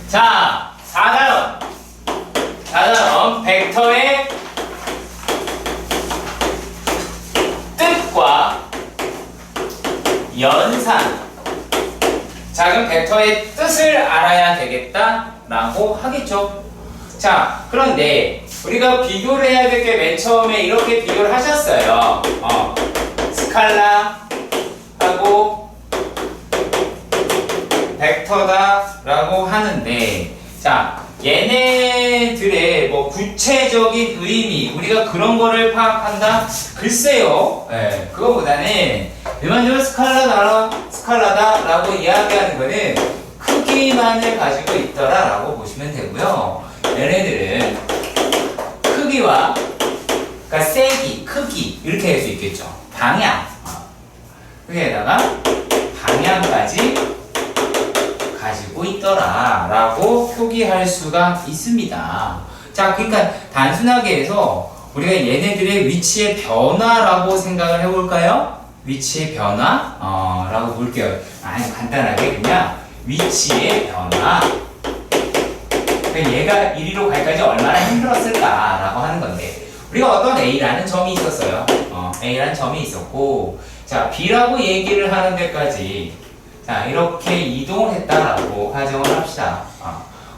자, 4단원. 4단원 벡터의 뜻과 연산. 자, 그럼 벡터의 뜻을 알아야 되겠다라고 하겠죠. 자, 그런데 우리가 비교를 해야 될 게 맨 처음에 이렇게 비교를 하셨어요. 스칼라하고 벡터다라고 하는데, 자, 얘네들의 뭐 구체적인 의미, 우리가 그런 거를 파악한다? 글쎄요. 네, 그거보다는 일반적으로 스칼라다라고 이야기하는 거는 크기만을 가지고 있더라라고 보시면 되고요. 얘네들은 크기와, 그러니까 세기, 크기 이렇게 할 수 있겠죠. 방향, 여기에다가 방향까지 가지고 있더라라고 표기할 수가 있습니다. 자, 그러니까 단순하게 해서 우리가 얘네들의 위치의 변화라고 생각을 해볼까요? 위치의 변화? 라고 볼게요. 아니, 간단하게 그냥 위치의 변화. 그러니까 얘가 이리로 갈까지 얼마나 힘들었을까라고 하는 건데, 우리가 어떤 A라는 점이 있었어요. A라는 점이 있었고, 자, B라고 얘기를 하는 데까지, 자, 이렇게 이동을 했다라고 가정을 합시다.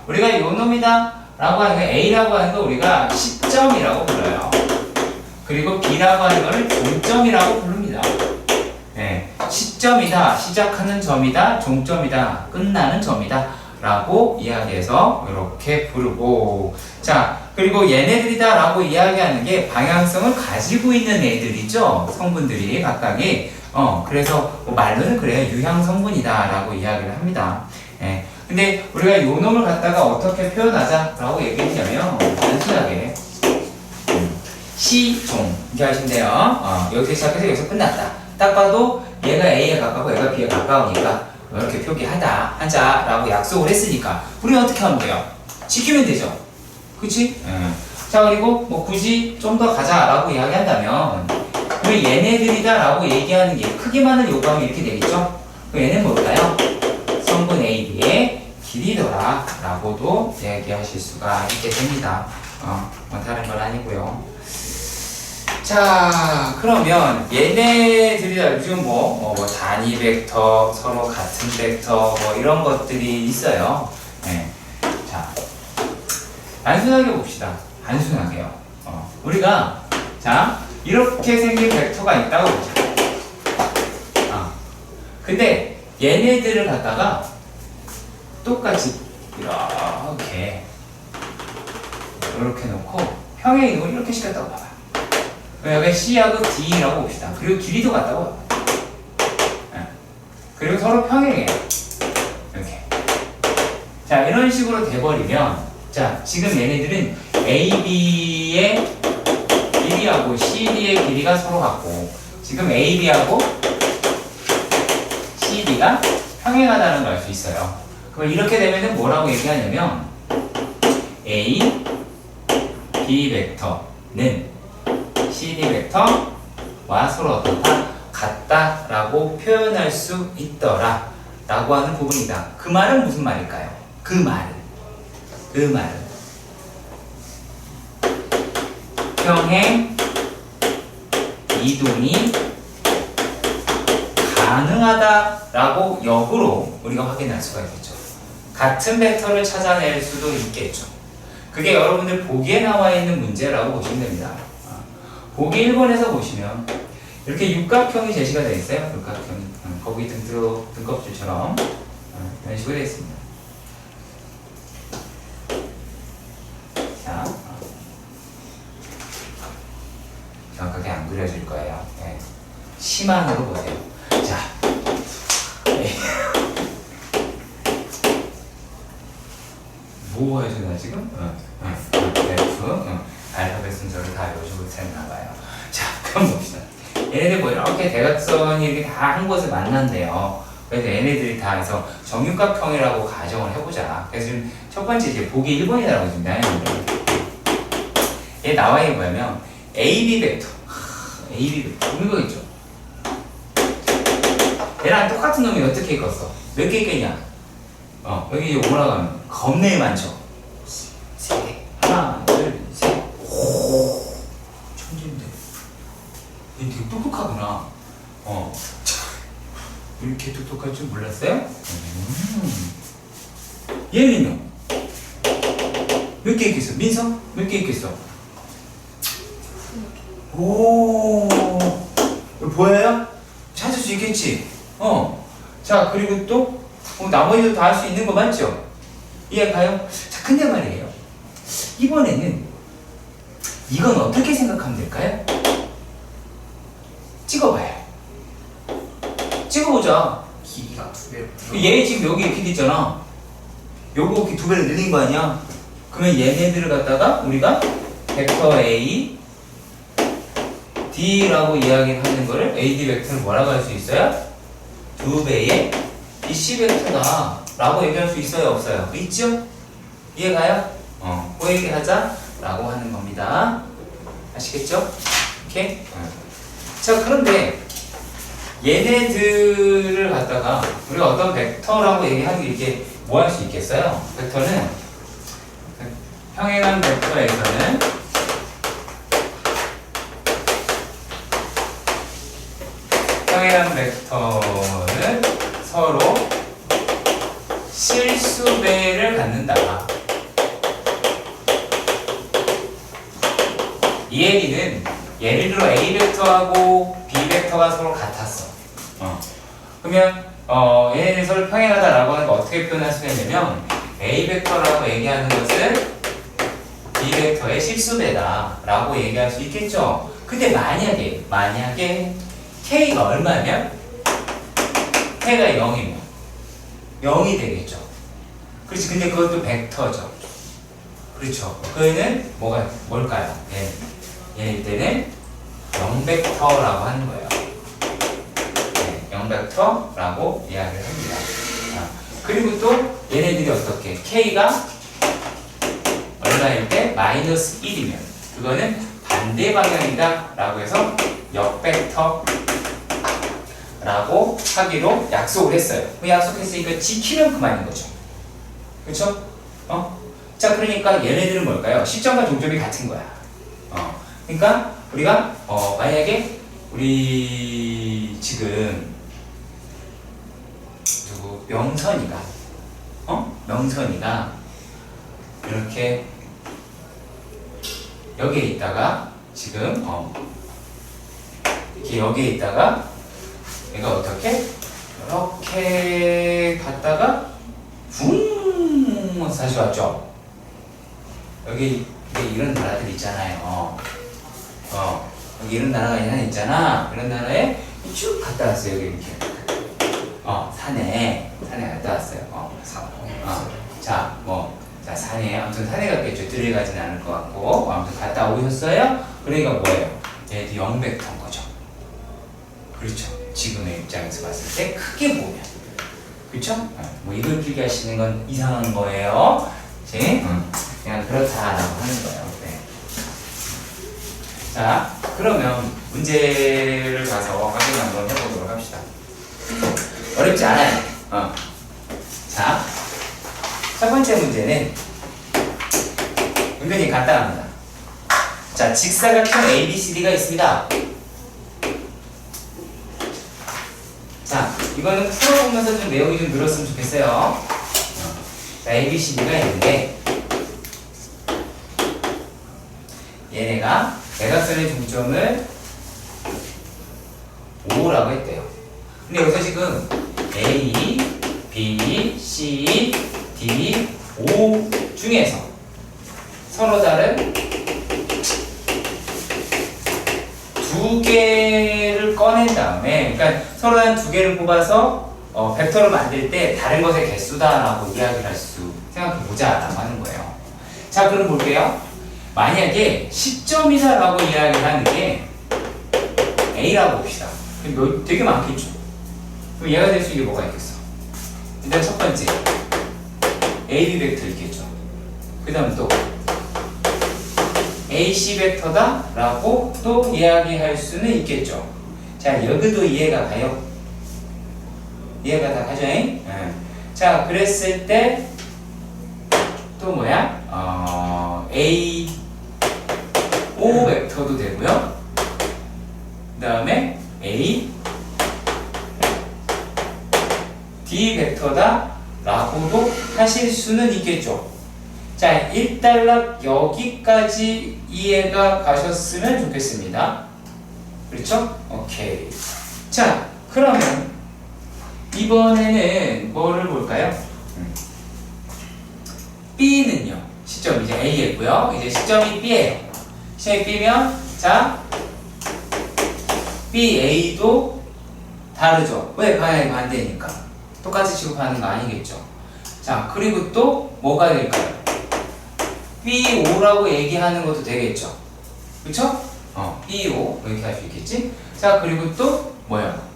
우리가 요 놈이다 라고 하는 거, A라고 하는 거 우리가 시점이라고 불러요. 그리고 B라고 하는 거를 종점이라고 부릅니다. 네, 시점이다, 시작하는 점이다, 종점이다, 끝나는 점이다 라고 이야기해서 이렇게 부르고, 자, 그리고 얘네들이다 라고 이야기하는 게 방향성을 가지고 있는 애들이죠. 성분들이 각각이. 그래서 뭐 말로는 그래요. 유형 성분이다 라고 이야기를 합니다. 예. 근데 우리가 요 놈을 갖다가 어떻게 표현하자 라고 얘기했냐면, 단순하게 시종 이렇게 하신대요. 여기서 시작해서 여기서 끝났다. 딱 봐도 얘가 A에 가깝고 얘가 B에 가까우니까 이렇게 하자 라고 약속을 했으니까 우리는 어떻게 하면 돼요? 지키면 되죠. 그치? 자, 그리고 뭐 굳이 좀 더 가자 라고 이야기한다면, 왜 얘네들이다 라고 얘기하는 게 크기만을 요구하면 이렇게 되겠죠? 얘는 뭘까요? 성분 A, B의 길이더라 라고도 이야기하실 수가 있게 됩니다. 뭐 다른 건 아니고요. 자, 그러면 얘네들이다, 요즘 뭐 단위 벡터, 서로 같은 벡터 뭐 이런 것들이 있어요. 네. 자, 단순하게 봅시다. 단순하게요. 우리가, 자, 이렇게 생긴 벡터가 있다고 보자. 근데 얘네들을 갖다가 똑같이 이렇게 놓고 평행 이동을 이렇게 시켰다고 봐봐. 여기 C하고 D라고 봅시다. 그리고 길이도 같다고 봐봐. 그리고 서로 평행해요. 이렇게. 자, 이런 식으로 돼버리면, 자, 지금 얘네들은 AB의 길이하고 CD의 길이가 서로 같고, 지금 AB하고 CD가 평행하다는 걸 알 수 있어요. 그럼 이렇게 되면은 뭐라고 얘기하냐면, A, B 벡터는 CD 벡터와 서로 어떻다? 같다라고 표현할 수 있더라 라고 하는 부분이다. 그 말은 무슨 말일까요? 그 말은 평행 이동이 가능하다라고 역으로 우리가 확인할 수가 있겠죠. 같은 벡터를 찾아낼 수도 있겠죠. 그게 여러분들 보기에 나와 있는 문제라고 보시면 됩니다. 보기 1번에서 보시면 이렇게 육각형이 제시가 되어 있어요. 육각형이 거기 등껍질처럼 이런 식으로 되어 있습니다. 자, 정확하게 안 그려질 거예요. 네. 심한으로 보세요. 자, 뭐 해주나 지금? 알파벳 순서를 다 외우시고 있었나봐요. 자, 그럼 봅시다. 얘네들 뭐 이렇게 대각선이 이렇게 다 한 곳을 만난대요. 그래서 얘네들이 다 해서 정육각형이라고 가정을 해보자. 그래서 지금 첫 번째 이제 보기 1번이라고 했습니다. 얘 나와 있는 뭐냐면 AB 벡터. AB 벡터. 이거겠죠. 얘랑 똑같은 놈이 어떻게 껐어? 몇 개 있겠냐? 여기 올라가면 겁내 많죠? 세. 하나, 둘, 셋. 오, 천재인데. 얘 되게 똑똑하구나. 이렇게 똑똑할 줄 몰랐어요? 얘는요? 몇 개 있겠어? 민서? 몇 개 있겠어? 오, 이거 보여요? 찾을 수 있겠지? 자, 그리고 또 나머지도 다 할 수 있는 거 맞죠? 이해 가요? 자, 근데 말이에요. 이번에는 이건 어떻게 생각하면 될까요? 찍어봐요. 찍어보자. 길이가 2배로 얘 지금 여기 이렇게 있잖아. 요거 이렇게 2배로 늘린 거 아니야? 그러면 얘네들을 갖다가 우리가 벡터 A, D라고 이야기하는 거를 AD 벡터를 뭐라고 할 수 있어요? 2배의 DC 벡터다 라고 얘기할 수 있어요? 없어요? 있죠? 이해가요? 그 얘기 하자 라고 하는 겁니다. 아시겠죠? 오케이? 자, 그런데 얘네들을 갖다가 우리가 어떤 벡터라고 얘기하기 이렇게 뭐 할 수 있겠어요? 벡터는 평행한 벡터에서는 서로 실수배를 갖는다. 이 얘기는 예를 들어 A 벡터하고 B 벡터가 서로 같았어. 그러면 얘네들이 서로 평행하다라고 하는 거 어떻게 표현할 수가 있냐면 A 벡터라고 얘기하는 것은 B 벡터의 실수배다라고 얘기할 수 있겠죠. 근데 만약에 K가 얼마면? K가 0이면 0이 되겠죠. 그렇지. 근데 그것도 벡터죠. 그렇죠. 그는 뭘까요? 얘네 때는 0벡터라고 하는 거예요. 0벡터라고 이야기를 합니다. 그리고 또 얘네들이 어떻게? K가 얼마일 때? -1이면 그거는 반대 방향이다 라고 해서 역벡터 라고 하기로 약속을 했어요. 그 약속했으니까 지키면 그만인 거죠. 그렇죠? 자, 그러니까 얘네들은 뭘까요? 시점과 종점이 같은 거야. 그러니까 우리가 만약에 우리 지금 명선이가 명선이가 이렇게 여기에 있다가 지금 이렇게 여기에 있다가 얘가 어떻게 이렇게 갔다가 붕 다시 왔죠. 여기 이런 나라들 있잖아요. 여기 이런 나라가 하나 있잖아. 이런 나라에 쭉 갔다 왔어요. 여기 이렇게. 산에 갔다 왔어요. 자, 산에 아무튼 산에 갔겠죠. 들어가지는 않을 것 같고 아무튼 갔다 오셨어요. 그러니까 뭐예요? 얘도 0벡터인 거죠. 그렇죠. 지금의 입장에서 봤을 때 크게 보면, 그렇죠? 이걸 필기하시는 건 이상한 거예요. 그냥 그렇다라고 하는 거예요. 네. 자, 그러면 문제를 가서 확인 한번 해보도록 합시다. 어렵지 않아요. 자, 첫 번째 문제는 은근히 간단합니다. 자, 직사각형 ABCD가 있습니다. 자, 이거는 풀어보면서 좀 내용이 좀 늘었으면 좋겠어요. 자, ABCD가 있는데 얘네가 대각선의 중점을 5라고 했대요. 근데 여기서 지금 A, B, C, D, O 중에서 서로 다른 두 개를 꺼낸 다음에, 그러니까 서로 다른 두 개를 뽑아서 벡터를 만들 때 다른 것의 개수다라고 이야기를 할 수 생각해보자라고 하는 거예요. 자, 그럼 볼게요. 만약에 시점이다라고 이야기를 하는 게 A라고 봅시다. 그럼 되게 많겠죠. 그럼 얘가 될 수 있는 게 뭐가 있겠어? 일단 첫 번째 AB 벡터 있겠죠. 그 다음 또 AC 벡터다 라고 또 이야기할 수는 있겠죠. 자, 여기도 이해가 가요? 이해가 다 가죠? 자, 그랬을 때 또 뭐야? A O 벡터도 되고요. 그 다음에 A D 벡터다 라고도 하실 수는 있겠죠. 자, 일단락 여기까지 이해가 가셨으면 좋겠습니다. 그렇죠? 오케이. 자, 그러면 이번에는 뭐를 볼까요? B는요. 시점 이제 A였고요. 이제 시점이 B예요. 시점이 B면 자, B, A도 다르죠. 왜? 방향이 반대니까. 똑같이 취급하는 거 아니겠죠. 자, 그리고 또 뭐가 될까요? B, O라고 얘기하는 것도 되겠죠. 그쵸? B, O 이렇게 할 수 있겠지? 자, 그리고 또 뭐야?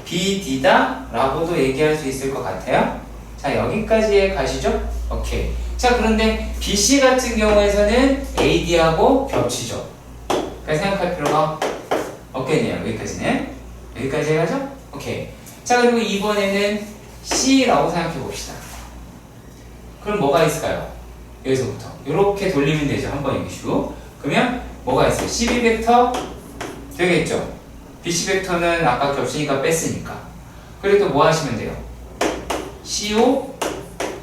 B, D다 라고도 얘기할 수 있을 것 같아요. 자, 여기까지 가시죠? 오케이. 자, 그런데 BC 같은 경우에서는 AD하고 겹치죠. 그러니까 생각할 필요가 없겠네요. 여기까지는. 여기까지 해가죠? 오케이. 자, 그리고 이번에는 C라고 생각해 봅시다. 그럼 뭐가 있을까요? 여기서부터 이렇게 돌리면 되죠. 한 번 이렇게 슉. 그러면 뭐가 있어요? CB 벡터 되겠죠? BC 벡터는 아까 겹치니까 뺐으니까. 그리고 또 뭐 하시면 돼요? CO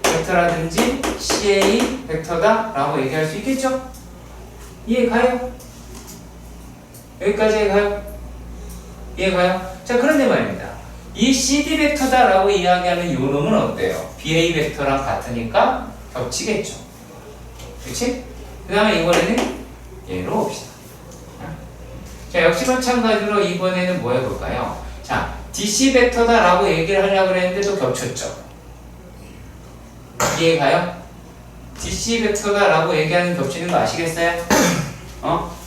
벡터라든지 CA 벡터다 라고 얘기할 수 있겠죠? 이해 가요? 여기까지 가요? 이해 가요? 자, 그런데 말입니다. 이 CD 벡터다 라고 이야기하는 요 놈은 어때요? BA 벡터랑 같으니까 겹치겠죠. 그치? 그 다음에 이번에는 얘로 봅시다. 자, 역시 마찬가지로 이번에는 뭐 해볼까요? 자, DC 벡터다 라고 얘기를 하려고 그랬는데 또 겹쳤죠. 이해 가요? DC 벡터다 라고 얘기하는 겹치는 거 아시겠어요?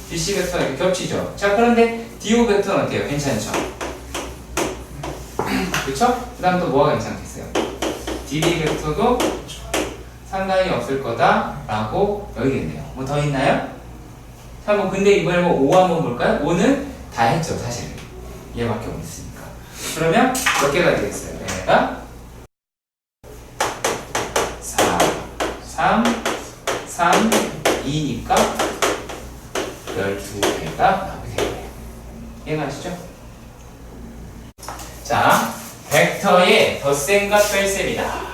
DC 벡터 이렇게 겹치죠. 자, 그런데 DO 벡터는 어때요? 괜찮죠? 그쵸? 그 다음 또 뭐가 괜찮겠어요? DB 벡터도 상관이 없을 거다 라고 여기겠네요. 뭐 더 있나요? 자, 뭐 근데 이번에 뭐 5 한번 볼까요? 5는 다 했죠, 사실. 얘밖에 없으니까. 그러면 몇 개가 되겠어요? 얘가 4, 3, 3, 2니까 12개가 나오게 되네요. 이해가시죠? 자, 벡터의 덧셈과 뺄셈이다.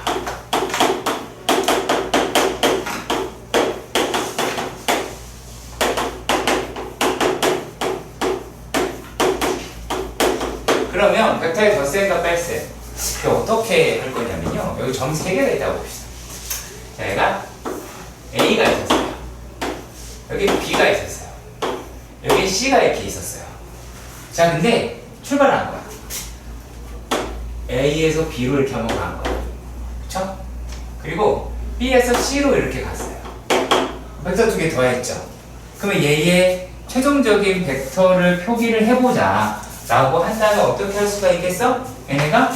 그러면 벡터의 덧셈과 뺄셈 어떻게 할 거냐면요. 여기 점 3개가 있다고 봅시다. 자, 얘가 A가 있었어요. 여기 B가 있었어요. 여기 C가 이렇게 있었어요. 자, 근데 출발한 거야. A에서 B로 이렇게 한번 간 거야. 그쵸? 그리고 B에서 C로 이렇게 갔어요. 벡터 2개 더했죠. 그러면 얘의 최종적인 벡터를 표기를 해보자 라고 한다면 어떻게 할 수가 있겠어? 얘네가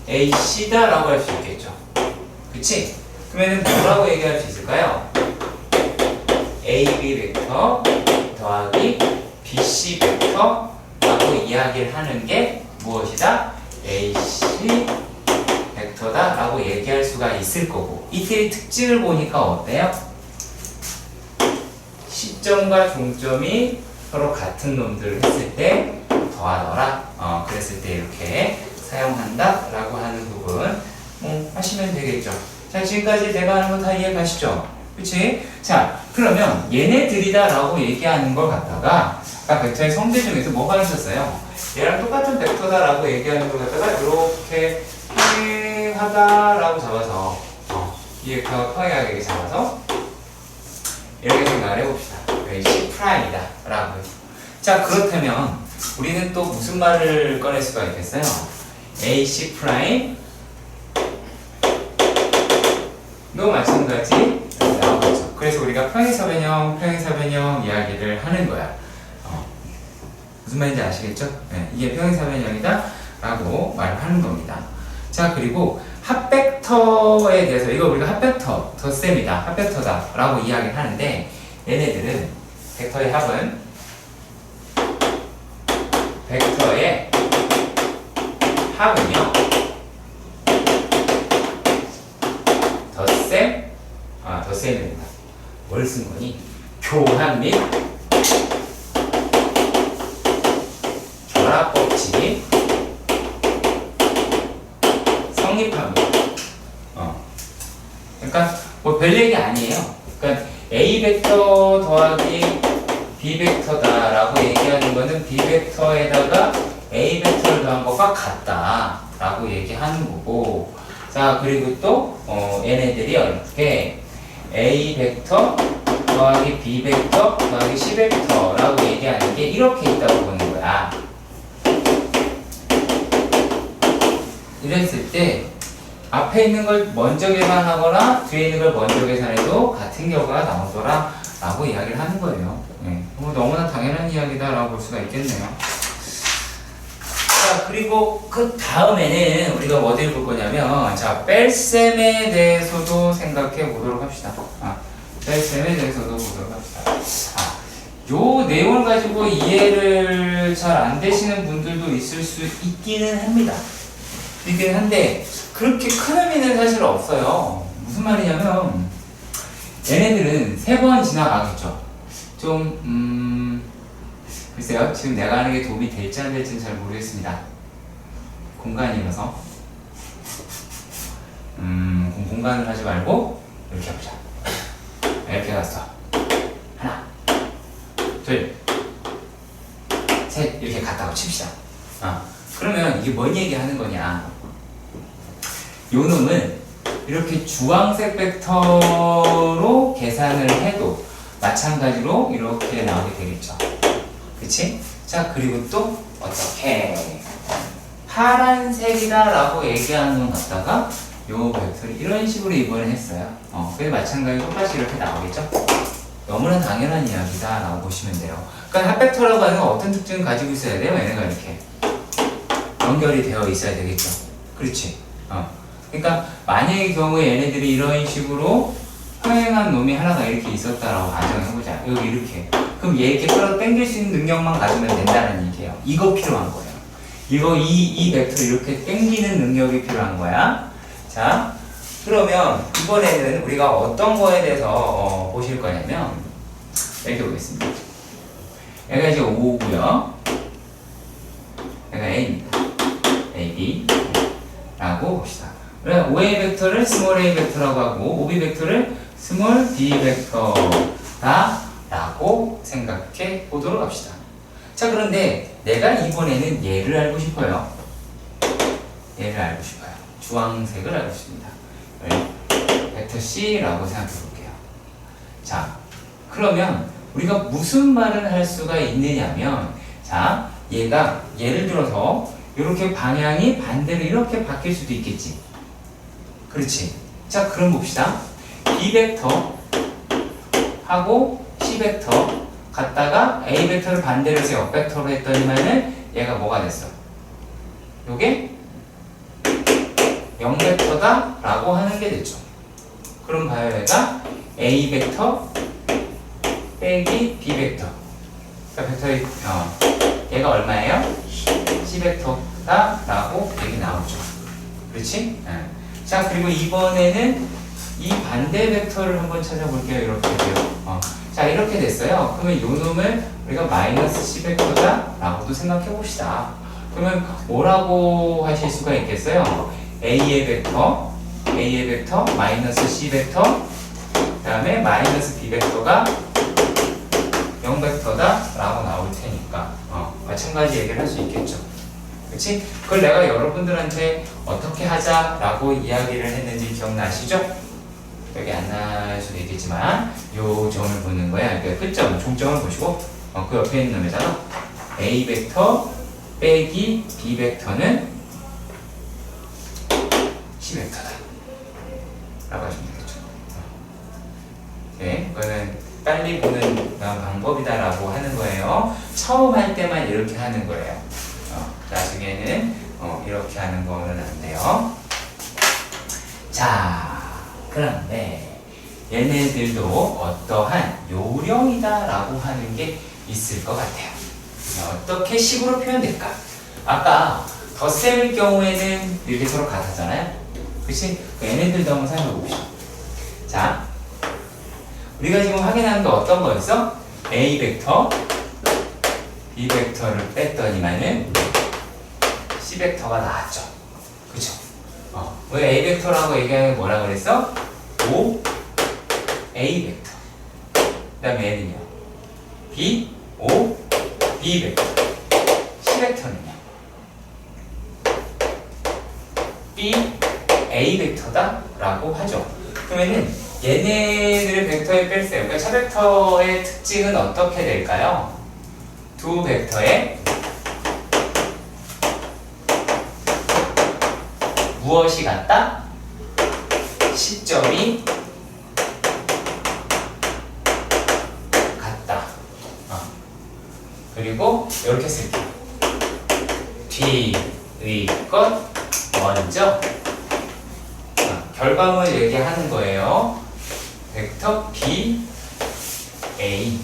AC다 라고 할 수 있겠죠. 그치? 그러면 뭐라고 얘기할 수 있을까요? AB 벡터 더하기 BC 벡터 라고 이야기를 하는 게 무엇이다? AC 벡터다 라고 얘기할 수가 있을 거고, 이때의 특징을 보니까 어때요? 시점과 종점이 서로 같은 놈들을 했을 때 더하더라, 그랬을 때 이렇게 사용한다 라고 하는 부분 하시면 되겠죠. 자, 지금까지 내가 하는 거 다 이해 가시죠? 그치? 자, 그러면 얘네들이다 라고 얘기하는 걸 갖다가 아까 벡터의 성질 중에서 뭐가 있었어요? 얘랑 똑같은 벡터다 라고 얘기하는 걸 갖다가 이렇게 평행하다 라고 잡아서 이 벡터가 평행하게 잡아서 이렇게 생각을 해봅시다. C'이다 라고. 자, 그렇다면 우리는 또 무슨 말을 꺼낼 수가 있겠어요? AC' 도 마찬가지 나오겠죠. 그래서 우리가 평행사변형 이야기를 하는 거야. 무슨 말인지 아시겠죠? 네, 이게 평행사변형이다 라고 말을 하는 겁니다. 자, 그리고 합벡터에 대해서, 이거 우리가 합벡터, 덧셈이다, 합벡터다 라고 이야기를 하는데, 얘네들은 벡터의 합은 벡터의 합은요. 덧셈입니다. 뭘 쓴 거니? 교합 및 결합 법칙이 성립합니다. 그러니까 뭐 별 얘기 아니에요. 그러니까 A 벡터 더하기 B 벡터다라고 얘기하는 거는 B 벡터에다가 A 벡터를 더한 것과 같다라고 얘기하는 거고, 자 그리고 또 얘네들이 어떻게 A 벡터 더하기 B 벡터 더하기 C 벡터라고 얘기하는 게 이렇게 있다고 보는 거야. 이랬을 때 앞에 있는 걸 먼저 계산하거나 뒤에 있는 걸 먼저 계산해도 같은 결과가 나오더라 라고 이야기를 하는 거예요. 네. 너무나 당연한 이야기다 라고 볼 수가 있겠네요. 자 그리고 그 다음에는 우리가 뭐 읽을 거냐면, 자 뺄셈에 대해서도 생각해 보도록 합시다. 뺄셈에 대해서도 보도록 합시다. 요 내용을 가지고 이해를 잘 안 되시는 분들도 있을 수 있기는 합니다. 있긴 한데 그렇게 큰 의미는 사실 없어요. 무슨 말이냐면 얘네들은 3번 지나가겠죠. 좀 글쎄요, 지금 내가 하는 게 도움이 될지 안 될지는 잘 모르겠습니다. 공간이라서 공간을 하지 말고 이렇게 해보자. 이렇게 갔어. 하나 둘 셋 이렇게 갔다고 칩시다. 그러면 이게 뭔 얘기 하는 거냐, 요 놈은 이렇게 주황색 벡터로 계산을 해도 마찬가지로 이렇게 나오게 되겠죠. 그치? 자 그리고 또 어떻게 파란색이다 라고 얘기하는 건 갖다가 요 벡터를 이런 식으로 이번에 했어요. 그게 마찬가지로 똑같이 이렇게 나오겠죠. 너무나 당연한 이야기다 라고 보시면 돼요. 그러니까 합벡터라고 하는 건 어떤 특징을 가지고 있어야 돼요? 얘네가 이렇게 연결이 되어 있어야 되겠죠. 그렇지? 그러니까 만약의 경우에 얘네들이 이런 식으로 평행한 놈이 하나가 이렇게 있었다라고 가정해보자. 여기 이렇게. 그럼 얘 이렇게 끌어 당길 수 있는 능력만 가지면 된다는 얘기예요. 이거 필요한 거예요. 이 벡터 이렇게 당기는 능력이 필요한 거야. 자, 그러면 이번에는 우리가 어떤 거에 대해서 보실 거냐면 이렇게 보겠습니다. 얘가 이제 5고요. 얘가 A입니다. AB 라고 봅시다. 5A 벡터를 스몰 a 벡터라고 하고 5B 벡터를 스몰 b 벡터다 라고 생각해 보도록 합시다. 자 그런데 내가 이번에는 얘를 알고 싶어요. 얘를 알고 싶어요. 주황색을 알고 싶습니다. 벡터 C라고 생각해 볼게요. 자 그러면 우리가 무슨 말을 할 수가 있느냐면, 자 얘가 예를 들어서 이렇게 방향이 반대로 이렇게 바뀔 수도 있겠지. 그렇지. 자 그럼 봅시다. B 벡터 하고 C 벡터 갖다가 A 벡터를 반대로 해서 옆 벡터로 했더니만은 얘가 뭐가 됐어? 요게 0 벡터다 라고 하는 게 됐죠. 그럼 봐요. 얘가 A 벡터 빼기 B 벡터. 그러니까 벡터의 얘가 얼마예요? C 벡터다 라고 얘기 나오죠. 그렇지? 자 그리고 이번에는 이 반대 벡터를 한번 찾아볼게요. 이렇게 돼요. 자 이렇게 됐어요. 그러면 요 놈을 우리가 마이너스 C 벡터다 라고도 생각해 봅시다. 그러면 뭐라고 하실 수가 있겠어요? A의 벡터 마이너스 C 벡터 그 다음에 마이너스 B 벡터가 0 벡터다 라고 나올 테니까 마찬가지 얘기를 할 수 있겠죠. 그치? 그걸 내가 여러분들한테 어떻게 하자 라고 이야기를 했는지 기억나시죠? 여기 안 날 수도 있겠지만 요 점을 보는 거야. 그러니까 끝점, 종점을 보시고 그 옆에 있는 놈에다가 A 벡터 빼기 B 벡터는 C 벡터다 라고 하시면 되겠죠. 네, 그거는 빨리 보는 방법이다 라고 하는 거예요. 처음 할 때만 이렇게 하는 거예요. 나중에는 이렇게 하는 거는 안 돼요. 자, 그런데 얘네들도 어떠한 요령이다 라고 하는 게 있을 것 같아요. 어떻게 식으로 표현될까? 아까 덧셈일 경우에는 이렇게 서로 같았잖아요. 그치? 얘네들도 한번 살펴봅시다. 자, 우리가 지금 확인하는 게 어떤 거였어? A 벡터, B 벡터를 뺐더니만은 C 벡터가 나왔죠. 그쵸? 왜 A 벡터라고 얘기하는 게 뭐라 그랬어? O, A 벡터. 그 다음에 얘는요? B, O, B 벡터. C 벡터는요? B, A 벡터다? 라고 하죠. 그러면은 얘네들의 벡터의 뺄셈, 그러니까 차벡터의 특징은 어떻게 될까요? 두 벡터의 무엇이 같다? 시점이 같다. 그리고 이렇게 쓸게요. 뒤의 것 먼저 결과물 얘기하는 거예요. 벡터 B, A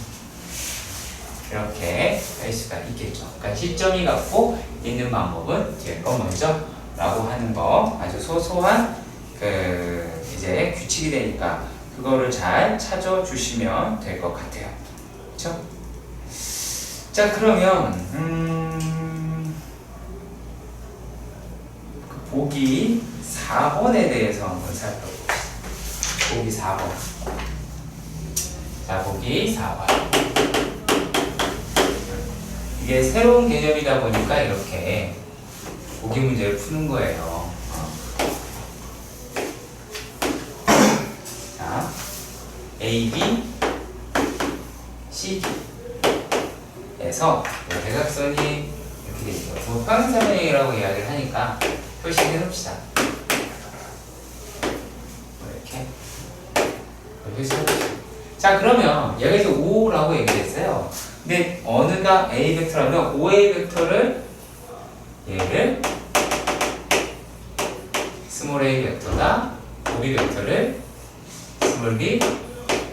이렇게 할 수가 있겠죠. 그러니까 시점이 같고 있는 방법은 뒤에 거 먼저 라고 하는 거 아주 소소한 이제 규칙이 되니까 그거를 잘 찾아주시면 될 것 같아요. 그렇죠? 자, 그러면 보기 4번에 대해서 한번 살펴봅시다. 보기 4번. 자, 보기 4번. 이게 새로운 개념이다 보니까 이렇게 보기 문제를 푸는 거예요. 자, A, B, C, D에서 대각선이 이렇게 되죠. 뭐 평행사면이라고 이야기를 하니까 표시해 놓읍시다. 이렇게 자, 그러면 여기서 5라고 얘기했어요. 근데 어느가 A 벡터라면 5A 벡터를 얘를 스몰 a 벡터다, 5B 벡터를 스몰 b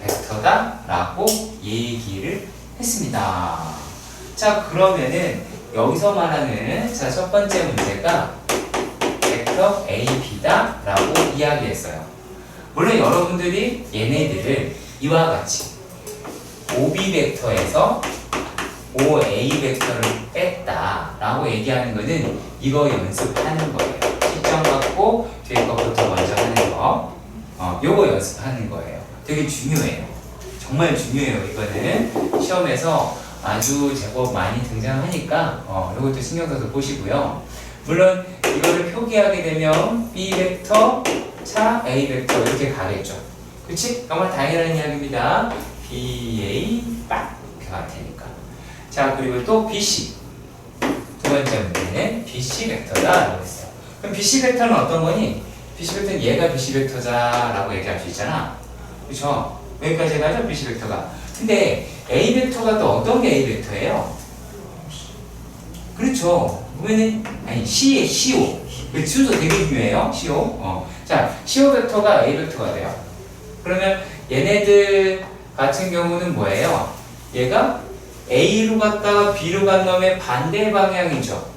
벡터다 라고 얘기를 했습니다. 자, 그러면은 여기서 말하는 자, 첫 번째 문제가 벡터 A, B다 라고 이야기했어요. 물론 여러분들이 얘네들을 이와 같이 5B 벡터에서 5A 벡터를 뺐다 라고 얘기하는 거는 이거 연습하는 거예요. 시점 갖고 뒤에 것부터 먼저 하는 거, 요거 연습하는 거예요. 되게 중요해요. 정말 중요해요. 이거는 시험에서 아주 제법 많이 등장하니까 요것도 신경 써서 보시고요. 물론 이거를 표기하게 되면 B 벡터 차 A 벡터 이렇게 가겠죠. 그치? 정말 당연한 이야기입니다. BA 빡 이렇게 갈 테니까. 자, 그리고 또 BC 두 번째 문제는 BC 벡터다 라고 했어요. 그럼 BC 벡터는 어떤 거니? BC 벡터는 얘가 BC 벡터다 라고 얘기할 수 있잖아. 그쵸? 여기까지 가죠? BC 벡터가. 근데 A 벡터가 또 어떤 게 A 벡터예요? 그렇죠. 보면은 아니 C의 CO. 그 순서 되게 중요해요. CO. 자, CO 벡터가 A 벡터가 돼요. 그러면 얘네들 같은 경우는 뭐예요? 얘가 A로 갔다가 B로 간 놈의 반대 방향이죠.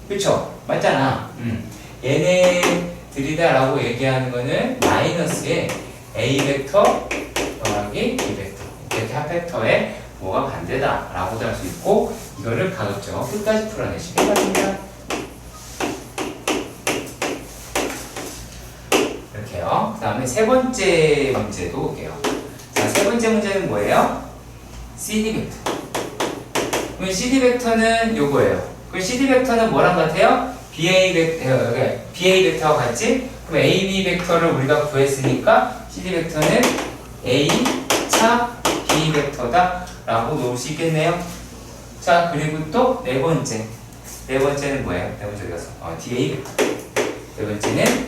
그쵸? 맞잖아. 얘네들이다 라고 얘기하는 거는 마이너스의 A 벡터 더하기 B 벡터. 이렇게 한 벡터의 뭐가 반대다 라고도 할 수 있고, 이거를 가급적 끝까지 풀어내시기 바랍니다. 이렇게요. 그 다음에 세 번째 문제도 볼게요. 자, 세 번째 문제는 뭐예요? CD 벡터. 그럼 CD 벡터는 요거예요. 그럼 CD 벡터는 뭐랑 같아요? BA 벡터와 같지? 그럼 AB 벡터를 우리가 구했으니까 CD 벡터는 A 차 B 벡터다 라고 놓을 수 있겠네요. 자, 그리고 또 네 번째. 네 번째는 뭐예요? 네 번째 어디 가서? DA 벡터. 네 번째는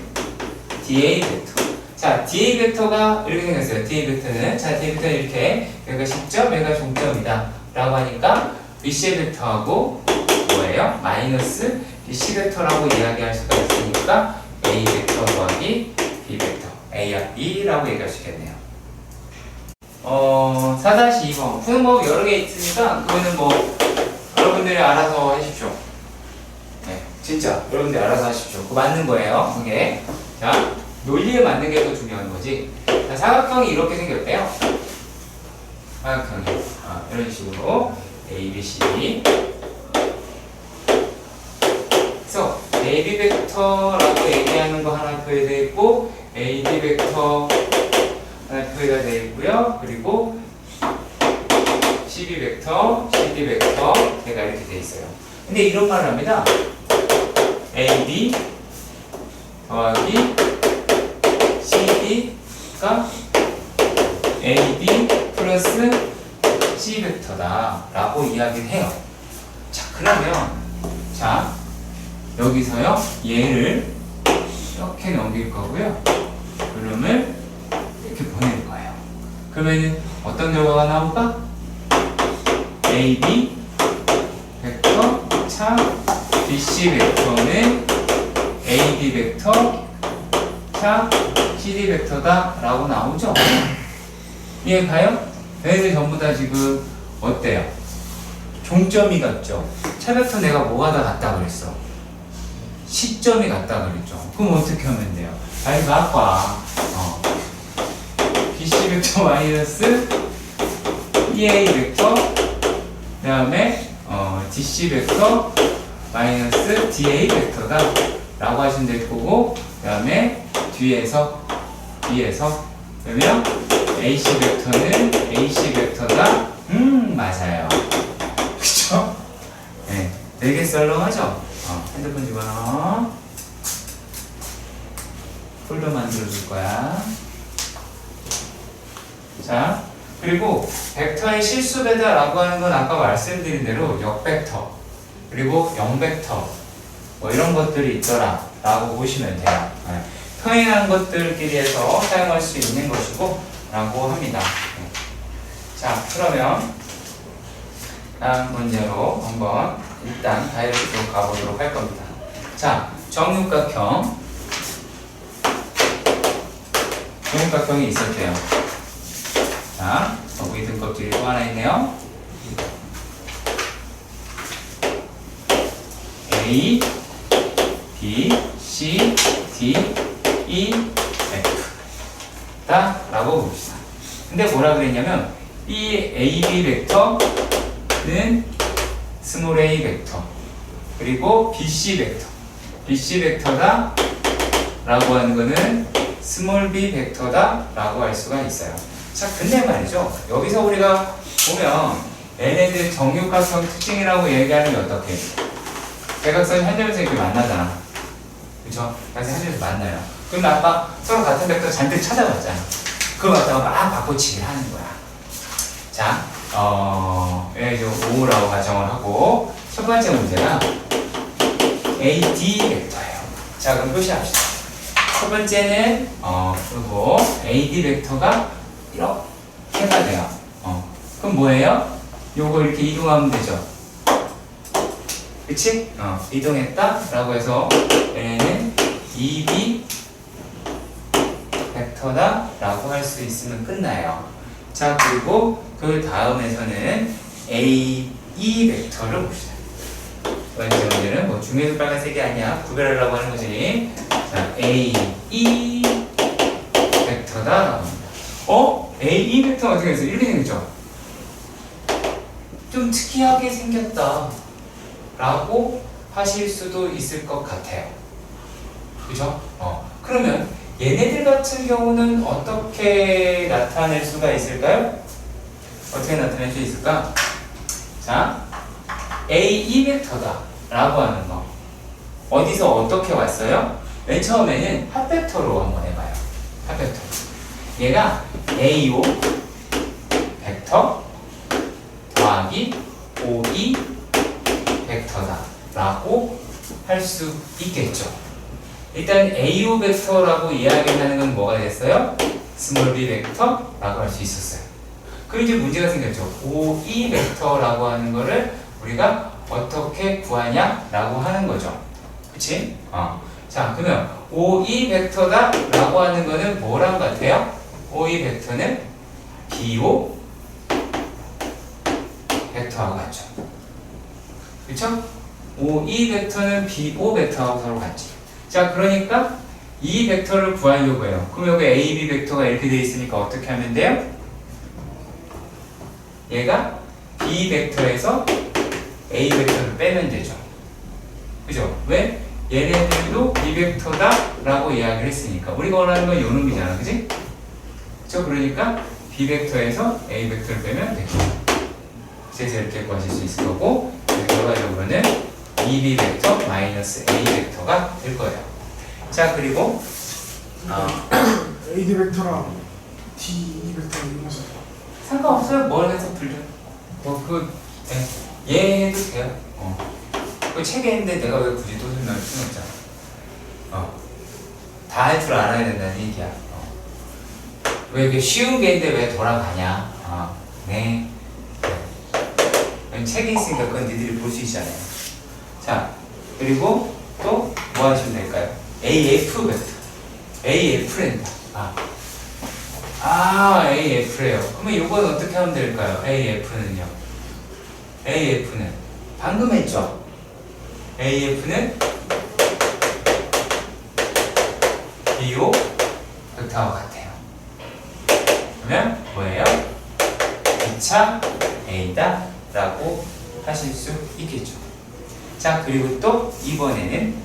DA 벡터. 자, DA 벡터가 이렇게 생겼어요. DA 벡터는. 자, DA 벡터는 이렇게. 여기가 시점, 여기가 종점이다. 라고 하니까 BC 벡터하고 뭐예요? 마이너스 BC 벡터라고 이야기할 수가 있으니까 A 벡터 더하기 B 벡터. A와 B라고 얘기할 수 있겠네요. 4-2번. 푸는 법 여러 개 있으니까 그거는 뭐 여러분들이 알아서 하십시오. 네. 진짜 여러분들 알아서 하십시오. 그거 맞는 거예요. 그게. 자, 논리에 맞는 게 더 중요한 거지. 자, 사각형이 이렇게 생겼대요. 사각형이 이런 식으로 A, B, C, D. 그래서 AB 벡터라고 얘기하는 거 하나 표시되어 있고 AD 벡터 하나 표시가 되어 있고요. 그리고 CB 벡터, CD 벡터 제가 이렇게 되어 있어요. 근데 이런 말을 합니다. AD 더하기 CD가 AD 플러스 C 벡터다 라고 이야기를 해요. 자, 그러면 자 여기서요 얘를 이렇게 넘길 거고요. 그림을 이렇게 보낼 거예요. 그러면 어떤 결과가 나올까? AB 벡터 차 BC 벡터는 AD 벡터 차 CD 벡터다 라고 나오죠? 이해 가요? 얘네들 전부 다 지금 어때요? 종점이 같죠? 차 벡터 내가 뭐가 다 같다 그랬어? 시점이 같다 그랬죠? 그럼 어떻게 하면 돼요? 이거 아까 BC 벡터 마이너스 EA 벡터 그 다음에 DC 벡터 마이너스 DA 벡터다 라고 하시면 될 거고 그 다음에 뒤에서 그러면 AC 벡터는 AC 벡터다 맞아요. 그쵸? 네, 되게 썰렁하죠? 핸드폰 집어넣어. 폴더 만들어줄 거야. 자, 그리고 벡터의 실수배다라고 하는 건 아까 말씀드린 대로 역벡터 그리고 영벡터 뭐 이런 것들이 있더라 라고 보시면 돼요. 네. 평행한 것들끼리 해서 사용할 수 있는 것이고 라고 합니다. 네. 자, 그러면 다음 문제로 한번 일단 다이렉트로 가보도록 할 겁니다. 자, 정육각형이 있었대요. 자, 거기 등껍질이 또 하나 있네요. A, B, C, D, E, F 다 라고 봅시다. 근데 뭐라 그랬냐면 이 AB 벡터는 스몰 a 벡터 그리고 BC 벡터다 라고 하는 거는 스몰 b 벡터다 라고 할 수가 있어요. 자, 근데 말이죠. 여기서 우리가 보면 얘네들 정육각형 특징이라고 얘기하는 게 어떻게? 대각선 현접에서 이렇게 만나잖아. 그쵸? 대각선 현접에서 만나요. 그럼 아까 서로 같은 벡터 잔뜩 찾아봤잖아. 그걸 갖다가 막 바꿔치기를 하는 거야. 자, 얘를 5라고 가정을 하고 첫 번째 문제가 AD 벡터예요. 자, 그럼 표시합시다. 첫 번째는 그리고 AD 벡터가 이렇게가 돼요. 그럼 뭐예요? 요거 이렇게 이동하면 되죠. 그치? 이동했다 라고 해서 얘는 EB 벡터다 라고 할 수 있으면 끝나요. 자, 그리고 그 다음에서는 AE 벡터를 봅시다. 두 번째 문제는 뭐 중에도 빨간색이 아니야. 구별하려고 하는 거지. 자, AE 벡터다 라고 합니다. AE 벡터가 어떻게 됐어요? 이렇게 생겼죠? 좀 특이하게 생겼다 라고 하실 수도 있을 것 같아요. 그죠? 그러면 얘네들 같은 경우는 어떻게 나타낼 수가 있을까요? 어떻게 나타낼 수 있을까? 자, AE 벡터다 라고 하는 거 어디서 어떻게 왔어요? 맨 처음에는 합벡터로 한번 해봐요. 합벡터. 얘가 AO 벡터 더하기 OE 벡터다 라고 할 수 있겠죠. 일단 AO 벡터라고 이야기하는 건 뭐가 됐어요? 스몰 b 벡터 라고 할 수 있었어요. 그리고 이제 문제가 생겼죠. OE 벡터라고 하는 거를 우리가 어떻게 구하냐 라고 하는 거죠. 그치? 자, 그러면 OE 벡터다 라고 하는 거는 뭐랑 같아요? OE 벡터는 BO 벡터와 같죠. 그쵸? 이 벡터는 B5 벡터하고 서로 같지. 자, 그러니까 이 벡터를 구하려고 해요. 그럼 여기 A, B 벡터가 이렇게 돼 있으니까 어떻게 하면 돼요? 얘가 B 벡터에서 A 벡터를 빼면 되죠. 그죠? 왜? 얘네들도 B 벡터다라고 이야기를 했으니까. 우리가 원하는 건 요 놈이잖아. 그지? 그죠? 그러니까 B 벡터에서 A 벡터를 빼면 되죠. 그래서 이렇게 구하실 수 있을 거고, 결과적으로는 2B 벡터 마이너스 A 벡터가 될 거예요. 자, 그리고 AD 벡터랑 D 벡터 이용해서 상관없어요. 뭘 해서 풀려. 얘 해도 돼요. 그 책에 있는데 내가 왜 굳이 또 설명할 필요는 없잖아. 다 할 줄 알아야 된다는 얘기야. 왜 이게 쉬운 게 있는데 왜 돌아가냐. 네. 책에 있으니까 그건 니들이 볼 수 있잖아요. 자, 그리고 또 뭐 하시면 될까요? AF 벡터. AF랜다. AF래요. 그러면 이건 어떻게 하면 될까요? AF는요. AF는 방금 했죠? AF는 BO 벡터와 같아요. 그러면 뭐예요? 2차 A다 라고 하실 수 있겠죠. 자, 그리고 또 이번에는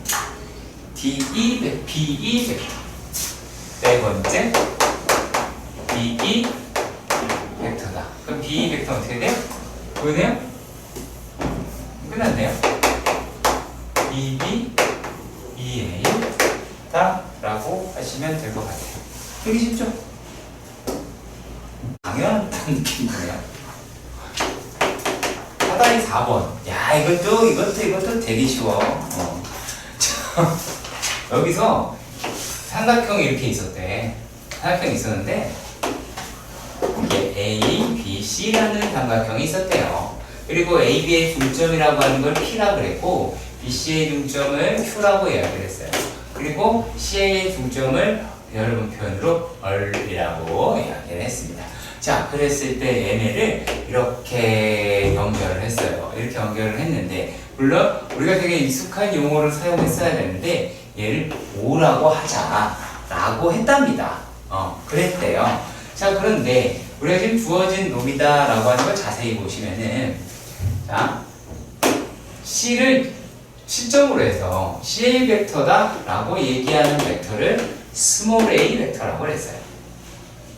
BE 벡터. 네 번째 BE 벡터다. 그럼 BE 벡터 어떻게 돼요? 보이네요? 끝났네요. BB EA 다 라고 하시면 될 것 같아요. 되게 쉽죠? 당연하다는 느낌이네요. 하단이 4번. 야, 이것도 되게 쉬워. 자, 여기서 삼각형이 이렇게 있었대. 삼각형이 있었는데, 이게 A, B, C라는 삼각형이 있었대요. 그리고 A, B의 중점이라고 하는 걸 P라고 그랬고, B, C의 중점을 Q라고 이야기를 했어요. 그리고 C의 중점을 여러분 표현으로 R이라고 이야기를 했습니다. 자, 그랬을 때 얘네를 이렇게 연결을 했어요. 이렇게 연결을 했는데, 물론 우리가 되게 익숙한 용어를 사용했어야 되는데 얘를 O라고 하자라고 했답니다. 그랬대요. 자, 그런데 우리가 지금 주어진 놈이다 라고 하는 걸 자세히 보시면은, 자, C를 실점으로 해서 CA 벡터다 라고 얘기하는 벡터를 스몰 a 벡터라고 했어요.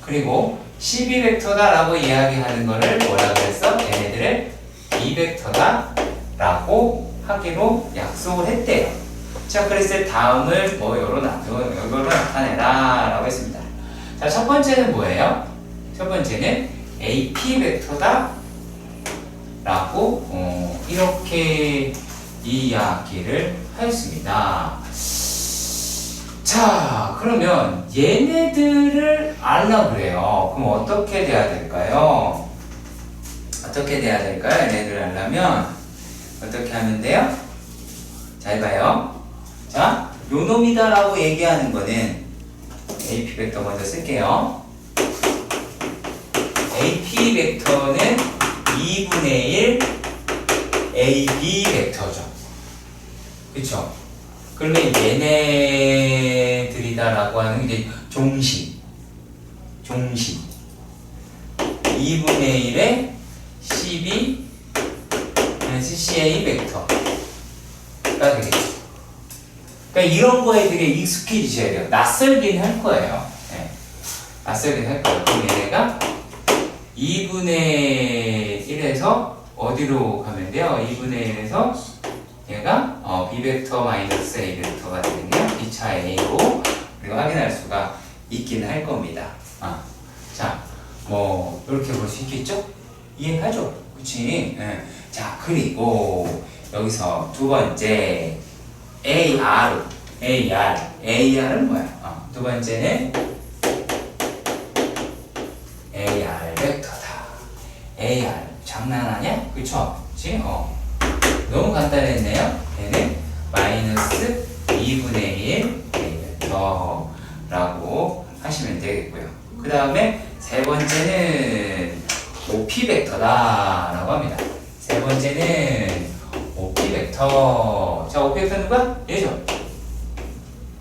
그리고 CB 벡터다 라고 이야기하는 거를 뭐라 그랬어? 얘네들을 B 벡터다 라고 하기로 약속을 했대요. 자, 그랬을 때 다음을 요거로 나타내라 라고 했습니다. 자, 첫 번째는 뭐예요? 첫 번째는 AP 벡터다 라고 이렇게 이야기를 하였습니다. 자, 그러면 얘네들을 알라 그래요. 그럼 어떻게 돼야 될까요? 어떻게 돼야 될까요? 얘네들을 알려면 어떻게 하면 돼요? 잘 봐요. 자, 요 놈이다 라고 얘기하는 거는 AP 벡터 먼저 쓸게요. AP 벡터는 2분의 1 AB 벡터죠. 그쵸? 그러면 얘네들이다 라고 하는 게 이제 종신 2분의 1의 CB CA 벡터가 되겠죠. 그러니까 이런 거에 되게 익숙해지셔야 돼요. 낯설긴 할 거예요. 네. 낯설긴 할 거예요. 그럼 얘네가 2분의 1에서 어디로 가면 돼요? 2분의 1에서 얘가 B 벡터 마이너스 A 벡터가 되겠네요. 2차 A로 우리가 확인할 수가 있긴 할 겁니다. 자, 이렇게 볼 수 있겠죠? 이해하죠? 그치? 네. 자, 그리고 여기서 두 번째 AR은 뭐야? 두 번째는 AR 벡터다. AR 장난하냐? 그쵸? 그치? 너무 간단했네요. 얘는 마이너스 2분의 1 A 벡터라고 하시면 되겠고요. 그 다음에 세 번째는 OP 벡터다 라고 합니다. 세 번째는 OP OP 벡터. 자, OP 벡터 누가? 얘죠.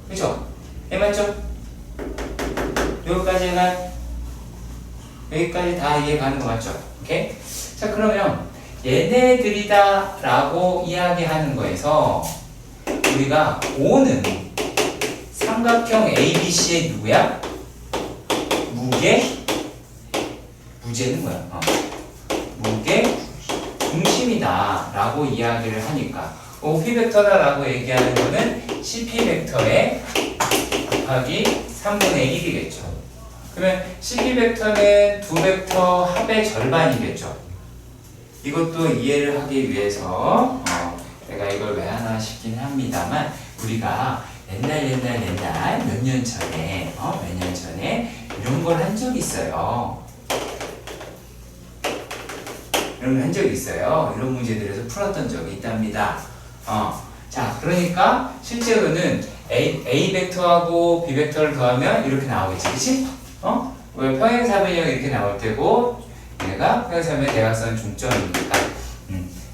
그죠? 얘 맞죠? 여기까지 다 이해가는 거 맞죠? 오케이? 자, 그러면 얘네들이다 라고 이야기하는 거에서 우리가 O는 삼각형 ABC의 누구야? 무게는 뭐야? 무게 중심이다 라고 이야기를 하니까 OP 벡터다 라고 얘기하는 거는 CP 벡터에 곱하기 3분의 1이겠죠. 그러면 CP 벡터는 두 벡터 합의 절반이겠죠. 이것도 이해를 하기 위해서 내가 이걸 왜 하나 싶긴 합니다만 우리가 옛날 몇 년 전에 이런 걸 한 적이 있어요. 이런 문제들에서 풀었던 적이 있답니다. 자, 그러니까 실제로는 A 벡터하고 B 벡터를 더하면 이렇게 나오겠지, 그치? 왜 평행사변형 이렇게 나올 테고 얘가 평행사변 대각선 중점이니까.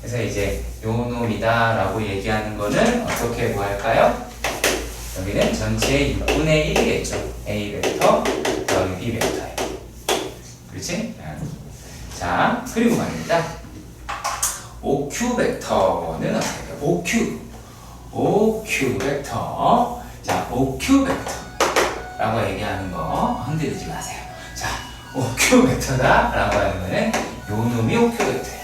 그래서 이제 요 놈이다 라고 얘기하는 거는 어떻게 구할까요? 여기는 전체의 6분의 1이겠죠. A 벡터 더하기 B 벡터예요. 그렇지? 자, 그리고 말입니다. OQ 벡터는 어떻게 할까요? OQ 벡터. 자, OQ 벡터라고 얘기하는 거 흔들리지 마세요. 자, OQ 벡터다 라고 하는 거는 요 놈이 OQ 벡터예요.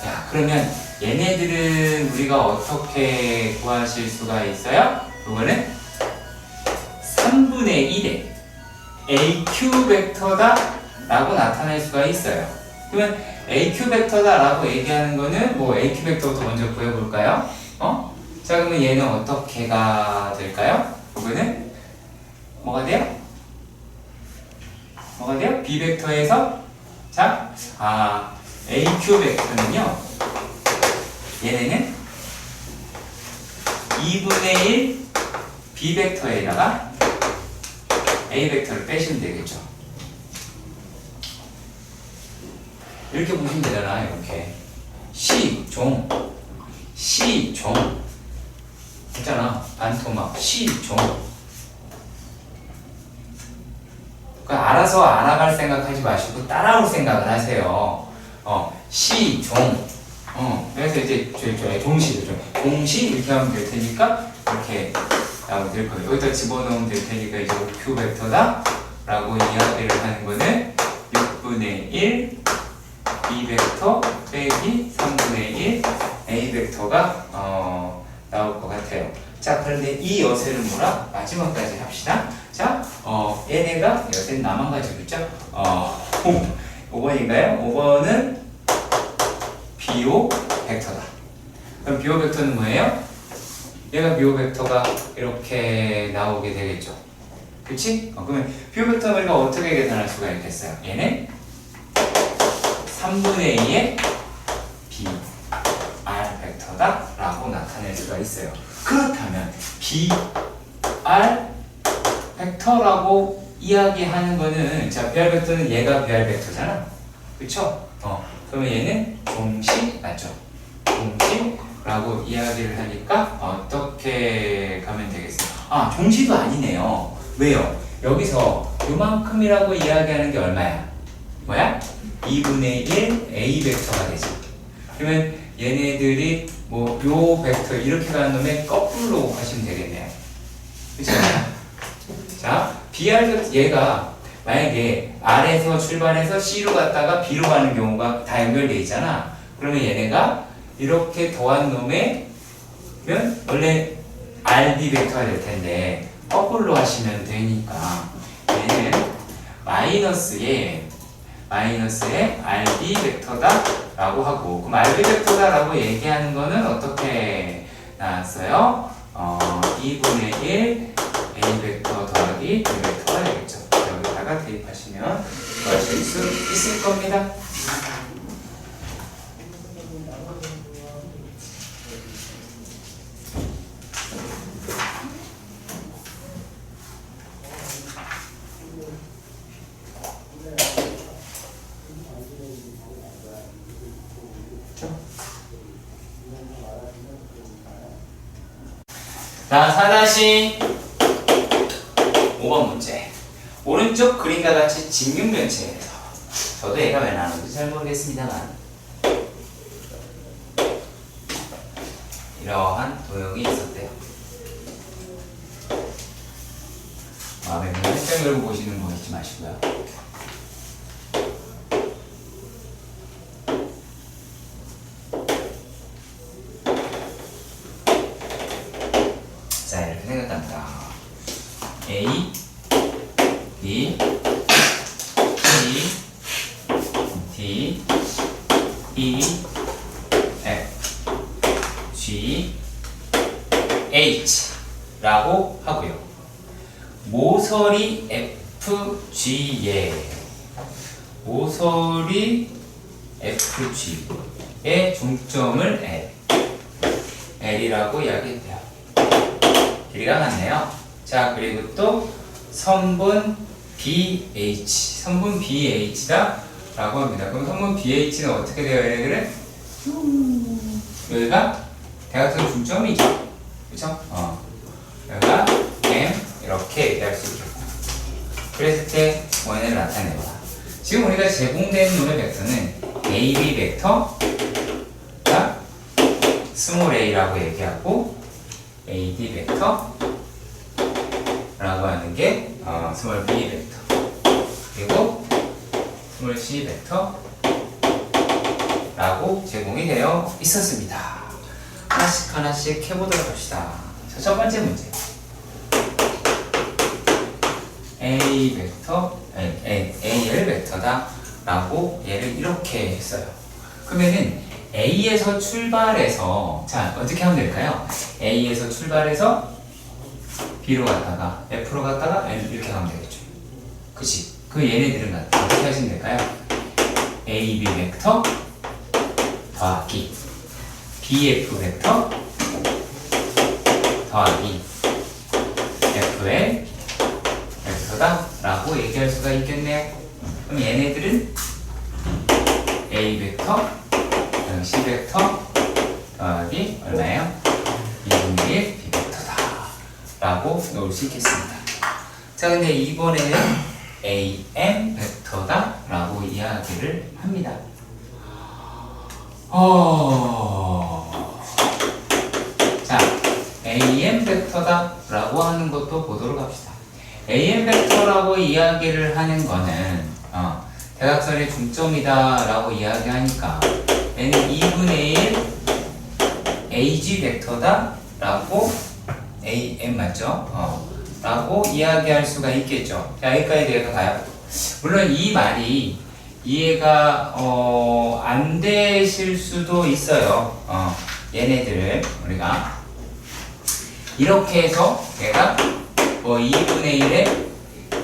자, 그러면 얘네들은 우리가 어떻게 구하실 수가 있어요? 그거는 3분의 1의 AQ 벡터다 라고 나타낼 수가 있어요. 그러면 AQ 벡터다 라고 얘기하는 거는 뭐 AQ 벡터부터 먼저 구해볼까요? 자, 그러면 얘는 어떻게가 될까요? 그거는 뭐가 돼요? B 벡터에서 자, AQ 벡터는요 얘네는 2분의 1 B 벡터에다가 A 벡터를 빼시면 되겠죠. 이렇게 보시면 되잖아. 이렇게 C종 있잖아. 반토막 C종. 그러니까 알아서 알아갈 생각하지 마시고 따라올 생각을 하세요. C종. 그래서 이제 종시 이렇게 하면 될 테니까 이렇게 나오면 될 거예요. 여기다 집어넣으면 될 테니까 이제 OQ 벡터다 라고 이야기를 하는 거는 6분의 1 B 벡터 빼기 3분의 1 A 벡터가 나올 것 같아요. 자, 그런데 이 여세를 뭐라? 마지막까지 합시다. 자, 얘네가 여세는 나만 가지고 있죠? 5번인가요? 5번은 BO 벡터다. 그럼 BO 벡터는 뭐예요? 얘가 BO 벡터가 이렇게 나오게 되겠죠. 그치? 그러면 BO 벡터 우리가 어떻게 계산할 수가 있겠어요? 얘는 3분의 2의 BR 벡터다 라고 나타낼 수가 있어요. 그렇다면 BR 벡터라고 이야기하는 거는 자, BR 벡터는 얘가 BR 벡터잖아. 그쵸? 그러면 얘는 종시 맞죠? 종시라고 이야기를 하니까 어떻게 가면 되겠어요? 종시도 아니네요. 왜요? 여기서 요만큼이라고 이야기하는 게 얼마야? 뭐야? 2분의 1 A 벡터가 되죠. 그러면 얘네들이 뭐 요 벡터 이렇게 가는 놈의 거꾸로 하시면 되겠네요. 그쵸? 자, BR 벡터 얘가 만약에 R에서 출발해서 C로 갔다가 B로 가는 경우가 다 연결돼 있잖아. 그러면 얘네가 이렇게 더한 놈의 원래 RB 벡터가 될 텐데 거꾸로 하시면 되니까 얘는 마이너스에 RB 벡터다 라고 하고, 그럼 RB 벡터다 라고 얘기하는 거는 어떻게 나왔어요? 2분의 1 A 벡터 더하기 B 벡터가 되겠죠. 여기다가 대입하시면 구하실 수 있을 겁니다. 자, 4-5번 문제. 오른쪽 그림과 같이 직육면체에서 저도 얘가 왜 나오는지 잘 모르겠습니다만 이러한 도형이 있었대요. 마음에 그냥 햇살 열고 보시는 거 잊지 마시고요. 자, 이렇게 생각합니다. A, B, C, D, E, F, G, H 라고 하고요. 모서리 FG에 모서리 FG의 중점을 L이라고 이야기해요. 길이가 같네요. 자, 그리고 또 선분 BH, 선분 BH다 라고 합니다. 그럼 선분 BH는 어떻게 돼요, 얘네들은? 여기가 대각선 중점이죠. 그쵸? 여기가 M, 이렇게 얘기할 수 있겠고. 그랬을 때 원인을 나타내봐. 지금 우리가 제공된 놈의 벡터는 AB 벡터가 스몰 a라고 얘기하고 AD 벡터 라고 하는 게 스몰 b 벡터, 그리고 스몰 c 벡터 라고 제공이 되어 있었습니다. 하나씩 하나씩 해보도록 합시다. 자, 첫 번째 문제. A 벡터, AL 벡터다 라고 얘를 이렇게 했어요. 그러면은 A에서 출발해서, 자, 어떻게 하면 될까요? A에서 출발해서 B로 갔다가 F로 갔다가 L 이렇게 가면 되겠죠. 그치? 그 얘네들은 어떻게 하시면 될까요? AB 벡터 더하기 BF 벡터 더하기 FL 벡터다 라고 얘기할 수가 있겠네요. 그럼 얘네들은 A 벡터 C 벡터 더하기 얼마예요? 2분의 1 B 벡터다 라고 놓을 수 있겠습니다. 자, 근데 이번에는 AM 벡터다 라고 이야기를 합니다. 자, AM 벡터다 라고 하는 것도 보도록 합시다. AM 벡터라고 이야기를 하는 거는 대각선의 중점이다 라고 이야기하니까 얘는 2분의 1 AG 벡터다 라고 AM 맞죠? 라고 이야기할 수가 있겠죠. 자, 여기까지 내가 가요. 물론 이 말이 이해가 안 되실 수도 있어요. 얘네들을 우리가 이렇게 해서 얘가 2분의 1에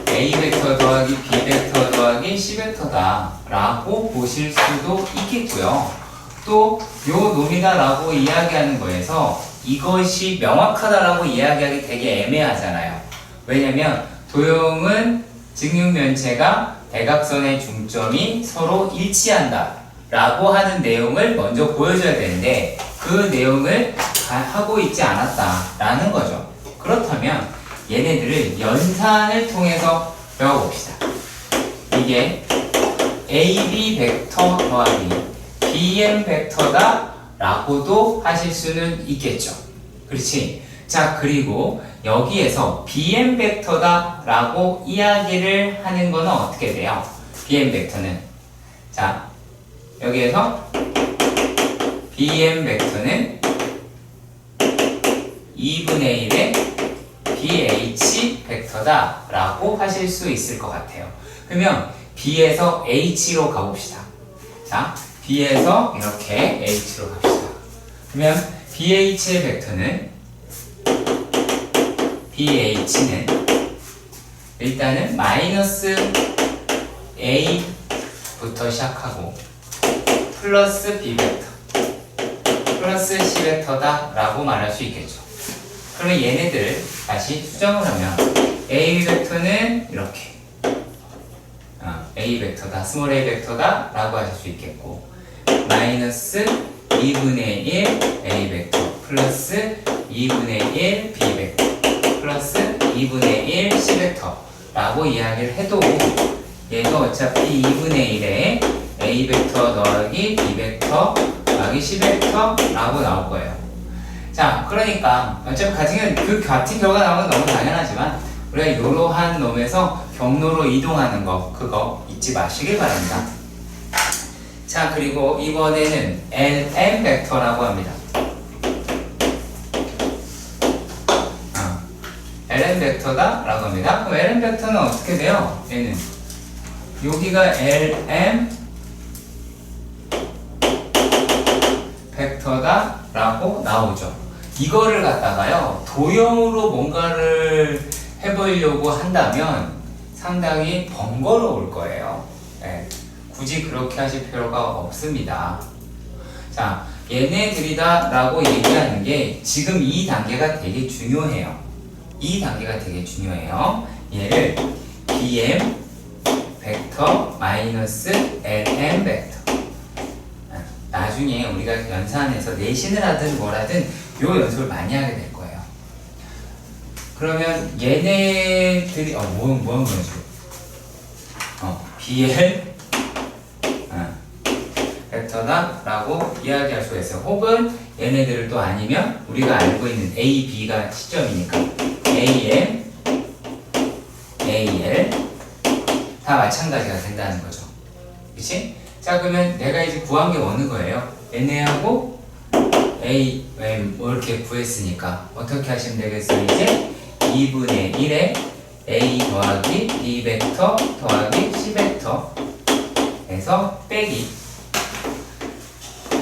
A 벡터 더하기 B 벡터 더하기 C 벡터다 라고 보실 수도 있겠고요. 또 요 놈이다 라고 이야기하는 거에서 이것이 명확하다라고 이야기하기 되게 애매하잖아요. 왜냐면 도형은 직육면체가 대각선의 중점이 서로 일치한다 라고 하는 내용을 먼저 보여줘야 되는데 그 내용을 하고 있지 않았다 라는 거죠. 그렇다면 얘네들을 연산을 통해서 배워봅시다. 이게 AB 벡터 더하기 BM 벡터다 라고도 하실 수는 있겠죠. 그렇지? 자, 그리고 여기에서 BM 벡터다 라고 이야기를 하는 거는 어떻게 돼요? BM 벡터는 자, 여기에서 BM 벡터는 2분의 1의 BH 벡터다 라고 하실 수 있을 것 같아요. 그러면 B에서 H로 가봅시다. 자, B에서 이렇게 H로 갑시다. 그러면 BH의 벡터는 BH는 일단은 마이너스 A부터 시작하고 플러스 B 벡터 플러스 C 벡터다 라고 말할 수 있겠죠. 그러면 얘네들 다시 수정을 하면 A 벡터는 이렇게 A 벡터다, 스몰 A 벡터다 라고 하실 수 있겠고 마이너스 2분의 1 A 벡터 플러스 2분의 1 B벡터 플러스 2분의 1 C벡터 라고 이야기를 해도 얘도 어차피 2분의 1에 A벡터 더하기 B벡터 더하기 C벡터 라고 나올 거예요. 자, 그러니까 어차피 같은 결과가 나오는 건 너무 당연하지만 우리가 이러한 놈에서 경로로 이동하는 거 그거 잊지 마시길 바랍니다. 자, 그리고 이번에는 LM 벡터라고 합니다. LM 벡터다 라고 합니다. 그럼 LM 벡터는 어떻게 돼요? 얘는 여기가 LM 벡터다 라고 나오죠. 이거를 갖다가요 도형으로 뭔가를 해보려고 한다면 상당히 번거로울 거예요. 네, 굳이 그렇게 하실 필요가 없습니다. 자, 얘네들이다 라고 얘기하는 게 지금 이 단계가 되게 중요해요. 이 단계가 되게 중요해요. 얘를 BM 벡터 마이너스 LM 벡터. 나중에 우리가 연산해서 내신을 하든 뭘 하든 요 연습을 많이 하게 될 거예요. 그러면 얘네들이 뭐 보여줘? BL 벡터다 라고 이야기할 수가 있어요. 혹은 얘네들을 또 아니면 우리가 알고 있는 A, B가 시점이니까 AM, AL 다 마찬가지가 된다는 거죠. 그치? 자, 그러면 내가 이제 구한 게 어느 거예요? 얘네하고 A, M 이렇게 구했으니까 어떻게 하시면 되겠어요? 이제 2분의 1에 A 더하기 B 벡터 더하기 C 벡터 에서 빼기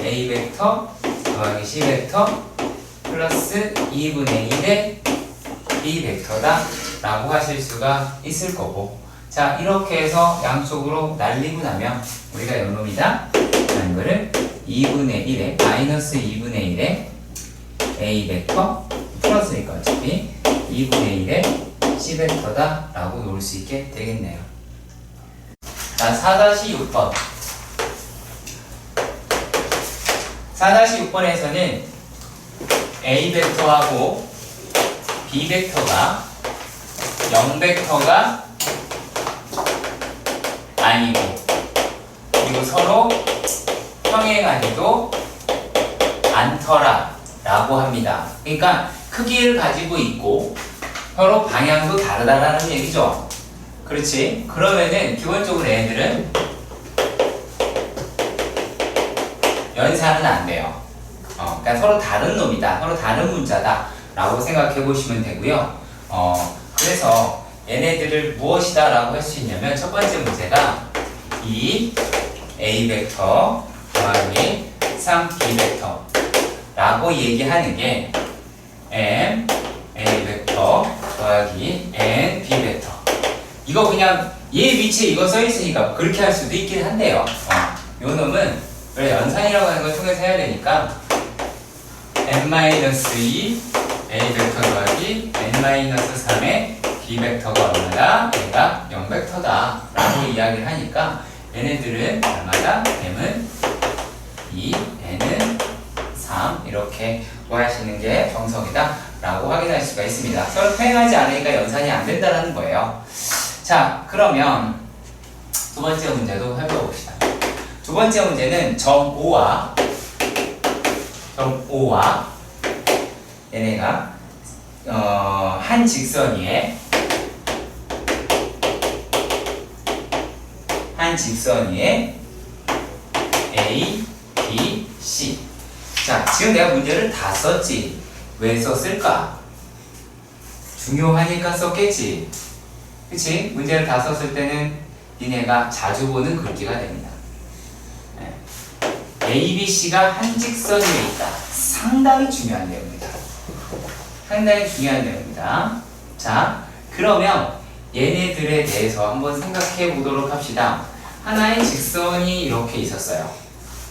A 벡터 더하기 C 벡터 플러스 2분의 1에 B 벡터다 라고 하실 수가 있을 거고, 자, 이렇게 해서 양쪽으로 날리고 나면 우리가 요놈이다 라는 거를 2분의 1에 마이너스 2분의 1에 A 벡터 플러스니까 어차피 2분의 1에 C 벡터다 라고 놓을 수 있게 되겠네요. 자, 4-6번 4-6번에서는 A 벡터하고 B 벡터가 0벡터가 아니고 그리고 서로 평행하지도 않더라 라고 합니다. 그러니까 크기를 가지고 있고 서로 방향도 다르다라는 얘기죠. 그렇지? 그러면은 기본적으로 얘네들은 연산은 안 돼요. 그러니까 서로 다른 놈이다, 서로 다른 문자다 라고 생각해 보시면 되고요. 그래서 얘네들을 무엇이다 라고 할 수 있냐면 첫 번째 문제가 이 A 벡터 더하기 3B 벡터 라고 얘기하는 게 M A 벡터 더하기 N B 벡터. 이거 그냥 얘 위치에 이거 써있으니까 그렇게 할 수도 있긴 한데요. 요 놈은 원래 연산이라고 하는 걸 통해서 해야 되니까 n-2 A 벡터 더하기 n-3의 B 벡터가 얼마다? 얘가 0벡터다 라고 이야기를 하니까 얘네들은 얼마다? m은 2, n은 3 이렇게 구하시는 게 정석이다 라고 확인할 수가 있습니다. 서로 평행하지 않으니까 연산이 안 된다는 거예요. 자, 그러면 두 번째 문제도 해봅시다. 두 번째 문제는 점 O와 얘네가 한 직선 위에 A, B, C. 자, 지금 내가 문제를 다 썼지. 왜 썼을까? 중요하니까 썼겠지. 그치? 문제를 다 썼을 때는 니네가 자주 보는 글귀가 됩니다. A, B, C가 한 직선 위에 있다. 상당히 중요한 내용입니다. 상당히 중요한 내용입니다. 자, 그러면 얘네들에 대해서 한번 생각해 보도록 합시다. 하나의 직선이 이렇게 있었어요.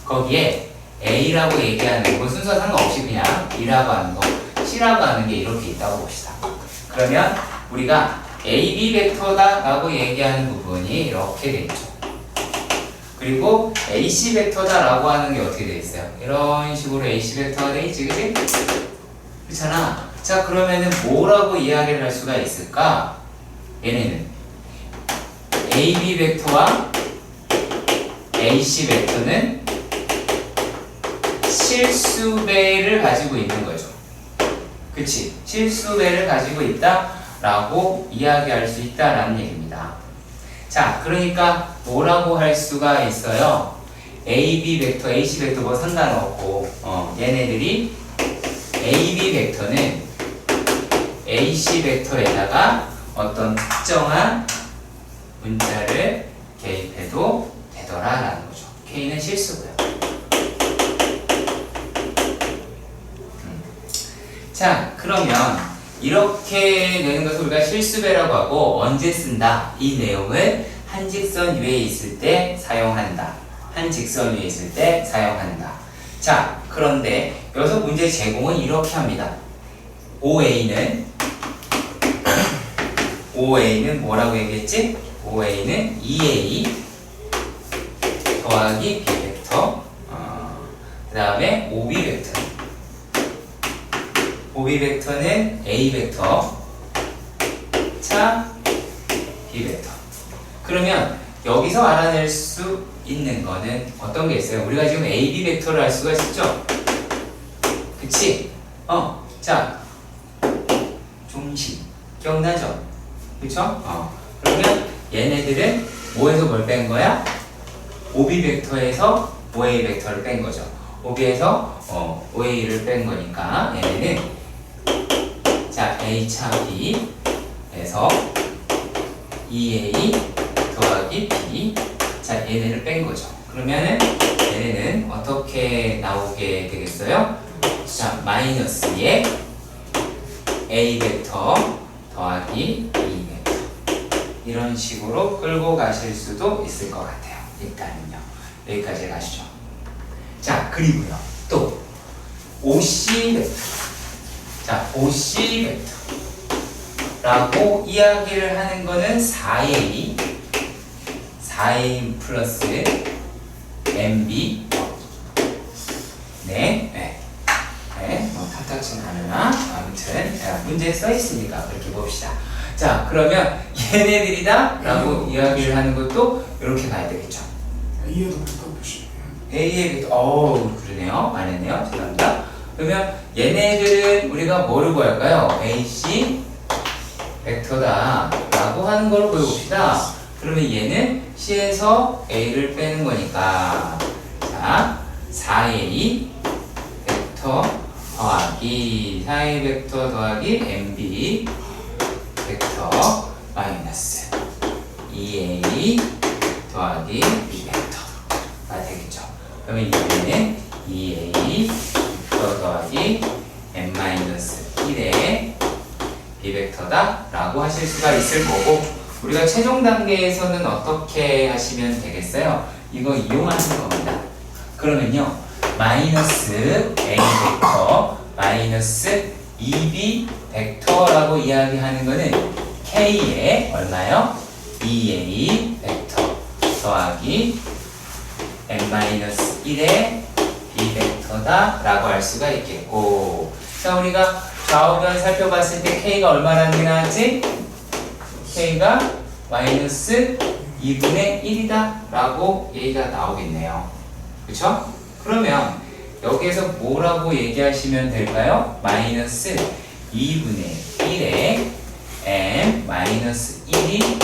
거기에 A라고 얘기하는 거 순서 상관없이 그냥 B라고 하는 거, C라고 하는 게 이렇게 있다고 봅시다. 그러면 우리가 A, B 벡터다 라고 얘기하는 부분이 이렇게 돼 있죠. 그리고 AC 벡터다 라고 하는 게 어떻게 돼 있어요? 이런 식으로 AC 벡터가 돼 있지, 그치? 그렇잖아. 자, 그러면은 뭐라고 이야기를 할 수가 있을까? 얘네는 AB 벡터와 AC 벡터는 실수배를 가지고 있는 거죠. 그치? 실수배를 가지고 있다라고 이야기할 수 있다라는 얘기입니다. 자, 그러니까 뭐라고 할 수가 있어요? AB 벡터, AC 벡터 뭐 상관없고 얘네들이 AB 벡터는 AC 벡터에다가 어떤 특정한 문자를 개입해도 되더라라는 거죠. K는 실수고요. 자, 그러면 이렇게 되는 것을 우리가 실수배라고 하고 언제 쓴다? 이 내용을 한 직선 위에 있을 때 사용한다. 한 직선 위에 있을 때 사용한다. 자, 그런데 여기서 문제 제공은 이렇게 합니다. OA는 뭐라고 얘기했지? OA는 2A 더하기 B 벡터 그 다음에 OB 벡터는 A 벡터 차 B 벡터. 그러면 여기서 알아낼 수 있는 거는 어떤 게 있어요? 우리가 지금 AB 벡터를 알 수가 있죠? 그치? 자, 종식 기억나죠? 그쵸? 그러면 얘네들은 뭐에서 뭘 뺀 거야? OB 벡터에서 OA 벡터를 뺀 거죠. OB에서 OA를 뺀 거니까 얘네는 자, A 차 B에서 2A 더하기 B. 자, 얘네를 뺀 거죠. 그러면은 얘네는 어떻게 나오게 되겠어요? 자, 마이너스에 A 벡터 더하기 B 벡터. 이런 식으로 끌고 가실 수도 있을 것 같아요. 일단은요. 여기까지 가시죠. 자, 그리고요. 또 OC 벡터. 자, OC 벡터라고 이야기를 하는 거는 4A 플러스 MB 뭐 탐탁진 않으나 아무튼 문제에 써 있으니까 그렇게 봅시다. 자, 그러면 얘네들이다 라고 이야기를 하는 것도 이렇게 가야 되겠죠. A에도 벡터 표시. A의 벡터, 그러네요. 말했네요. 죄송합니다. 그러면 얘네들은 우리가 뭐를 구할까요? AC 벡터다 라고 하는 걸 구해봅시다. 그러면 얘는 C에서 A를 빼는 거니까 자, 4A 벡터 더하기 4A 벡터 더하기 MB 벡터 마이너스 2A 더하기 B 벡터가 되겠죠. 그러면 얘는 2A 벡터 더하기 n-1의 B 벡터다 라고 하실 수가 있을 거고, 우리가 최종 단계에서는 어떻게 하시면 되겠어요? 이거 이용하는 겁니다. 그러면요, 마이너스 A 벡터 마이너스 2B 벡터라고 이야기하는 거는 K의 얼마요? 2A 벡터 더하기 n-1의 B 벡터다 라고 할 수가 있겠고, 자, 우리가 좌우변 살펴봤을 때 K가 얼마라는 게 나왔지? K가 마이너스 2분의 1이다 라고 얘기가 나오겠네요. 그쵸? 그러면 여기에서 뭐라고 얘기하시면 될까요? 마이너스 2분의 1에 m 마이너스 1이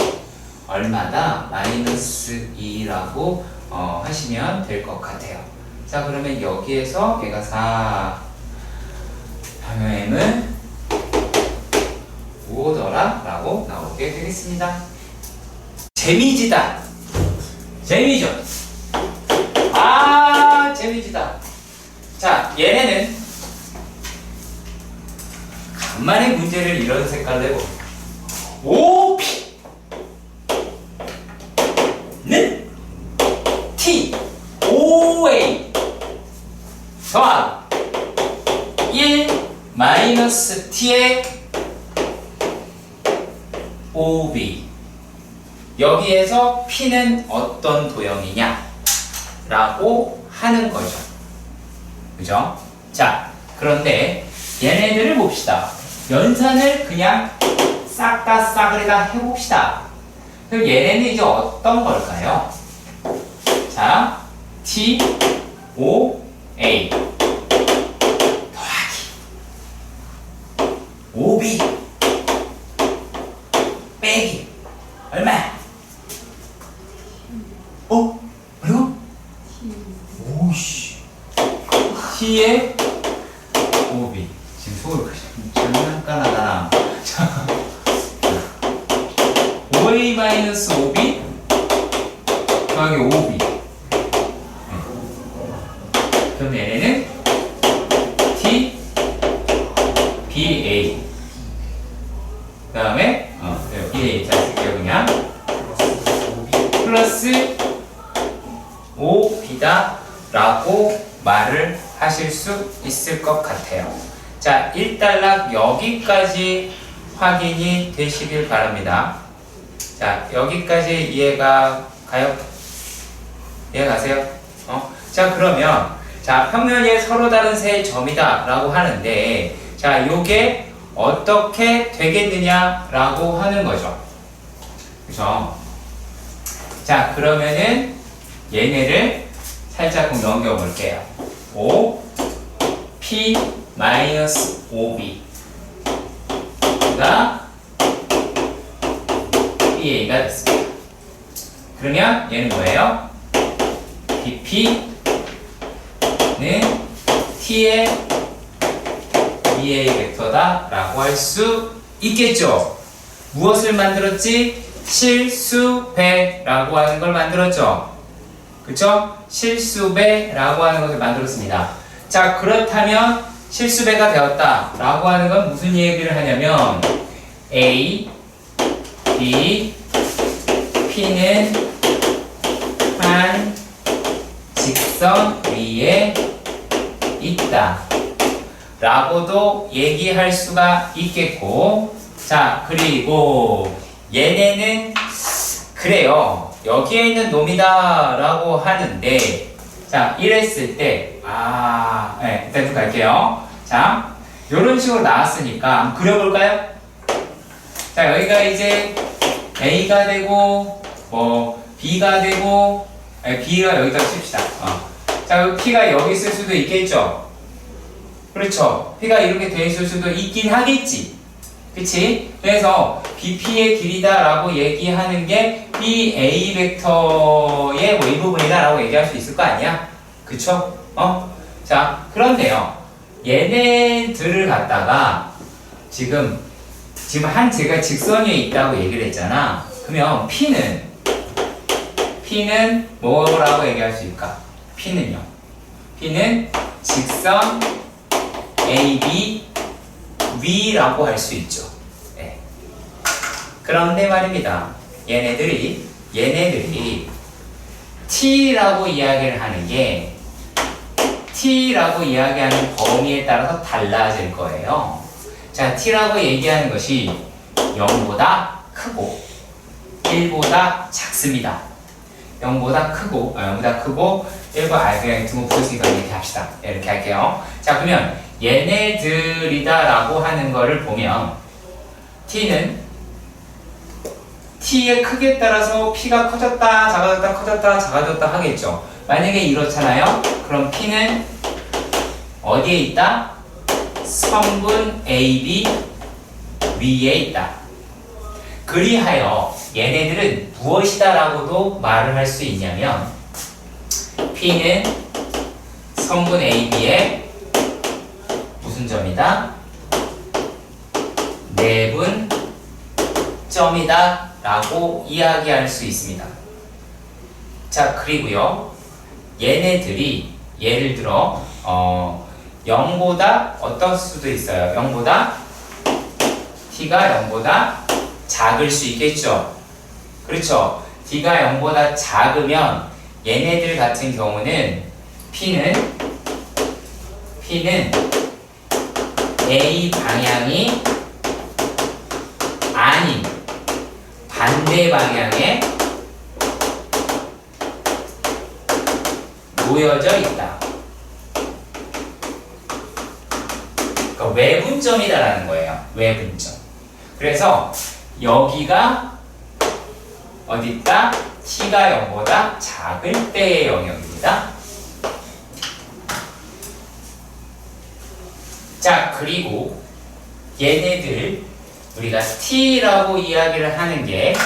얼마다? 마이너스 2라고 하시면 될 것 같아요. 자, 그러면 여기에서 얘가 4 하면 m은 5더라 라고 나오게 되겠습니다. 재미지다. 재미죠? 아, 재미지다. 자, 얘네는 간만에 문제를 이런 색깔로 해보. OP는 T OA 더하기 1 마이너스 T의 OB. 여기에서 P는 어떤 도형이냐 라고 하는 거죠. 그죠? 자, 그런데 얘네들을 봅시다. 연산을 그냥 싹 다 싸그리다 해봅시다. 그럼 얘네는 이제 어떤 걸까요? 자, T, O, A 더하기 OB 빼기 얼마? 그리고? 오씨 T의 OB 지금 속을 장난까나다. 자, OA-OB 더하기 OB. 그럼 얘네는 T, BA. 그 다음에, BA 잘 쓸게요, 그냥. 플러스 OB다 라고 말을 하실 수 있을 것 같아요. 자, 1단락 여기까지 확인이 되시길 바랍니다. 자, 여기까지 이해가 가요? 이해가세요? 자, 그러면 자, 평면이 서로 다른 세 점이다 라고 하는데 자, 요게 어떻게 되겠느냐 라고 하는 거죠. 그죠? 자, 그러면은 얘네를 살짝 넘겨볼게요. O, P, 마이너스 OB 가 BA가 됐습니다. 그러면 얘는 뭐예요? BP는 T의 BA 벡터다 라고 할 수 있겠죠. 무엇을 만들었지? 실수배라고 하는 걸 만들었죠. 그쵸? 실수배라고 하는 것을 만들었습니다. 자, 그렇다면 실수배가 되었다 라고 하는 건 무슨 얘기를 하냐면 A, B, P는 한 직선 위에 있다 라고도 얘기할 수가 있겠고 자, 그리고 얘네는 그래요. 여기에 있는 놈이다 라고 하는데 자, 이랬을 때 네, 일단 좀 갈게요. 자, 요런 식으로 나왔으니까 한번 그려볼까요? 자, 여기가 이제 A가 되고 뭐 B가 되고 B가 여기다 칩시다. 자, P가 여기 있을 수도 있겠죠. 그렇죠. P가 이렇게 돼 있을 수도 있긴 하겠지. 그치? 그래서 BP의 길이다 라고 얘기하는 게 BA 벡터의 뭐 일부분이다 라고 얘기할 수 있을 거 아니야? 그쵸? 자, 그런데요. 얘네들을 갖다가 지금 제가 직선 위에 있다고 얘기를 했잖아. 그러면 P는 뭐라고 얘기할 수 있을까? P는 직선 AB 위라고 할 수 있죠. 네. 그런데 말입니다. 얘네들이 T라고 이야기를 하는 게 T라고 이야기하는 범위에 따라서 달라질 거예요. 자, T라고 얘기하는 것이 0보다 크고 1보다 작습니다. 0보다 크고 1보다 그냥 두고 붙였으니까 이렇게 합시다. 이렇게 할게요. 자, 그러면 얘네들이다 라고 하는 거를 보면 T는 T의 크기에 따라서 P가 커졌다 작아졌다 하겠죠. 만약에 이렇잖아요. 그럼 P는 어디에 있다? 선분 AB 위에 있다. 그리하여 얘네들은 무엇이다 라고도 말을 할 수 있냐면 P는 선분 AB의 무슨 점이다? 내분 점이다 라고 이야기할 수 있습니다. 자, 그리고요 얘네들이 예를 들어 0보다 어떨 수도 있어요. 0보다 T가 0보다 작을 수 있겠죠. 그렇죠. T가 0보다 작으면 얘네들 같은 경우는 P는 A 방향이 아닌 반대 방향에 놓여져 있다. 그러니까 외분점이다라는 거예요. 외분점. 그래서 여기가 어딨다? t가 0보다 작을 때의 영역입니다. 자, 그리고 얘네들 우리가 t라고 이야기를 하는 게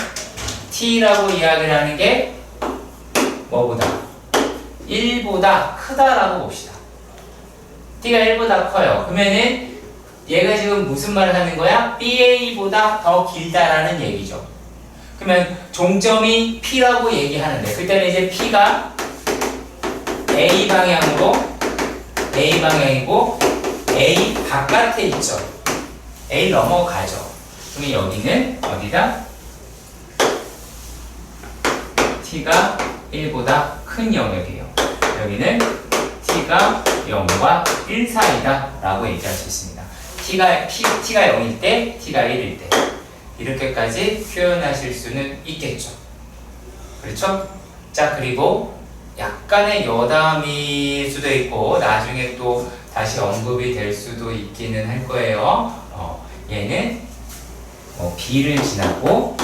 뭐보다? 1보다 크다라고 봅시다. t가 1보다 커요. 그러면은 얘가 지금 무슨 말을 하는 거야? BA보다 더 길다라는 얘기죠. 그러면 종점이 P라고 얘기하는데 그때는 이제 P가 A 방향이고 A 바깥에 있죠. A 넘어가죠. 그러면 여기는 어디다? T가 1보다 큰 영역이에요. 여기는 T가 0과 1 사이다 라고 얘기할 수 있습니다. T가 0일 때, T가 1일 때 이렇게까지 표현하실 수는 있겠죠. 그렇죠? 자, 그리고 약간의 여담일 수도 있고 나중에 또 다시 언급이 될 수도 있기는 할 거예요. 얘는 B를 지나고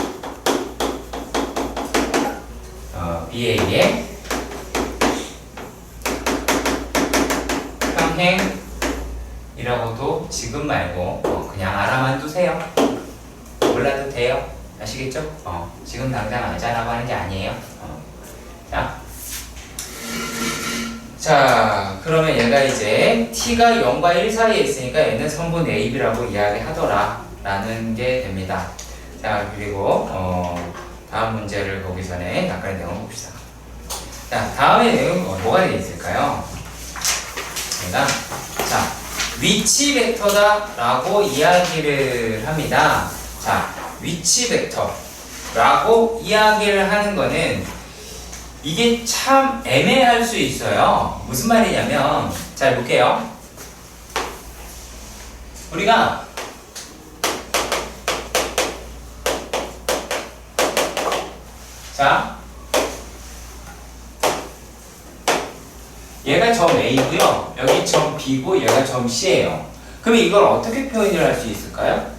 BA의 평행이라고도 지금 말고 그냥 알아만 두세요. 몰라도 돼요. 아시겠죠? 지금 당장 알자라고 하는 게 아니에요. 자, 그러면 얘가 이제 t가 0과 1 사이에 있으니까 얘는 선분 AB라고 이야기하더라 라는 게 됩니다. 자, 그리고 다음 문제를 보기 전에 약간의 내용을 봅시다. 자, 다음의 내용은 뭐가 되어 있을까요? 자, 위치 벡터다 라고 이야기를 합니다. 자, 위치 벡터라고 이야기를 하는 거는 이게 참 애매할 수 있어요. 무슨 말이냐면, 자, 볼게요. 우리가 자, 얘가 점 A고요. 여기 점 B고 얘가 점 C예요. 그러면 이걸 어떻게 표현을 할 수 있을까요?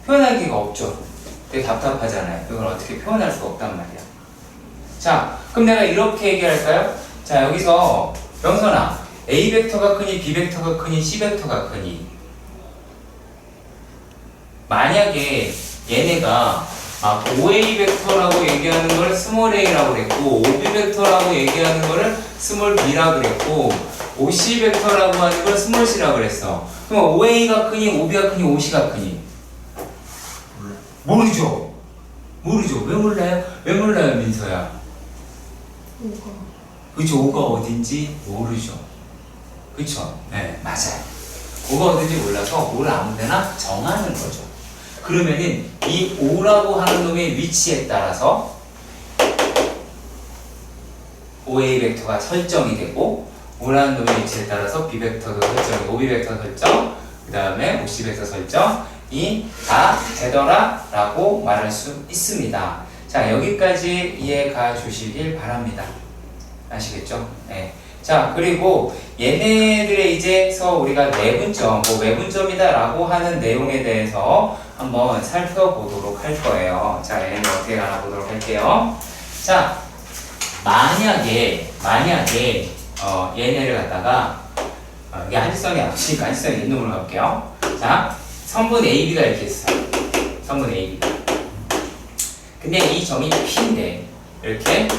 표현하기가 없죠. 되게 답답하잖아요. 이걸 어떻게 표현할 수가 없단 말이야. 자, 그럼 내가 이렇게 얘기할까요? 자, 여기서 명선아, A 벡터가 크니 B 벡터가 크니 C 벡터가 크니 만약에 얘네가 OA 벡터라고 얘기하는 걸 스몰 a라고 그랬고 OB 벡터라고 얘기하는 거를 스몰 b라고 그랬고 OC 벡터라고 하는 걸 스몰 c라고 그랬어. 그럼 OA가 크니 OB가 크니 OC가 크니? 모르죠. 왜 몰라요? 왜 몰라요, 민서야? 그쵸, O가 어딘지 모르죠. 그쵸? 네, 맞아요. O가 어딘지 몰라서 O를 아무데나 정하는 거죠. 그러면은 이 O라고 하는 놈의 위치에 따라서 OA 벡터가 설정이 되고 O라는 놈의 위치에 따라서 B 벡터도 설정이, OB 벡터 설정, 그 다음에 OC 벡터 설정이 다 되더라 라고 말할 수 있습니다. 자, 여기까지 이해가 주시길 바랍니다. 아시겠죠? 네. 자, 그리고 얘네들에 이제서 우리가 내분점, 외분점이다 라고 하는 내용에 대해서 한번 살펴보도록 할 거예요. 자, 얘네들 어떻게 알아보도록 할게요. 자, 만약에 얘네를 갖다가 이게 한지성이 없으니까 한지성이 있는 놈으로 갈게요. 자, 선분 AB가 이렇게 있어요. 선분 AB. 근데 이 점이 P인데 이렇게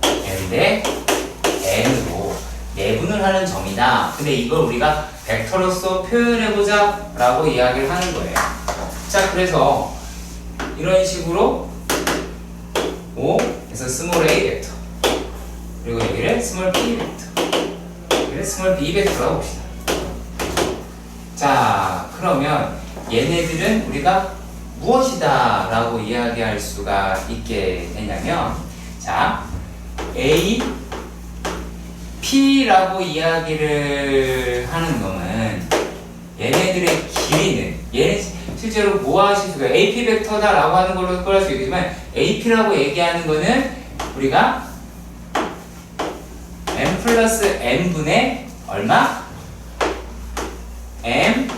N인데 N으로 내분을 하는 점이다. 근데 이걸 우리가 벡터로서 표현해보자 라고 이야기를 하는 거예요. 자, 그래서 이런 식으로 O 그래서 스몰 A 벡터 그리고 여기를 스몰 B 벡터 여기를 스몰 B 벡터라고 봅시다. 자, 그러면 얘네들은 우리가 무엇이다 라고 이야기할 수가 있게 되냐면, 자, A P라고 이야기를 하는 놈은 얘네들의 길이는 얘네 실제로 뭐 하실 수가 AP 벡터다 라고 하는 걸로 끌할 수 있겠지만 AP라고 얘기하는 거는 우리가 M 플러스 N분의 얼마? M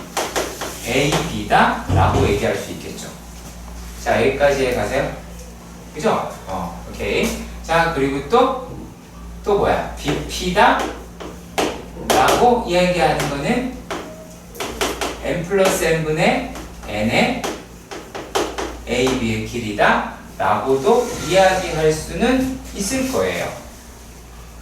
A, B다 라고 얘기할 수 있겠죠. 자, 여기까지 가세요. 그죠? 오케이. 자, 그리고 또 뭐야? BP다 라고 이야기하는 거는 n 플러스 n분의 n의 A, B의 길이다 라고도 이야기할 수는 있을 거예요.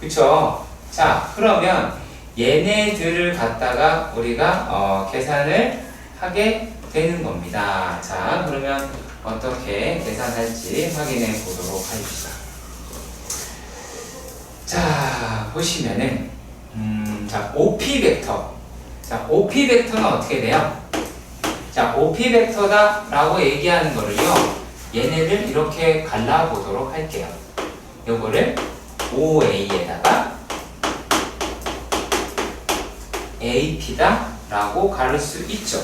그쵸? 자, 그러면 얘네들을 갖다가 우리가 계산을 하게 되는 겁니다. 자, 그러면 어떻게 계산할지 확인해 보도록 하겠습니다. 자, 보시면은 자, OP 벡터. 자, OP 벡터는 어떻게 돼요? 자, OP 벡터다 라고 얘기하는 거를요, 얘네를 이렇게 갈라보도록 할게요. 요거를 OA에다가 AP다 라고 가를 수 있죠.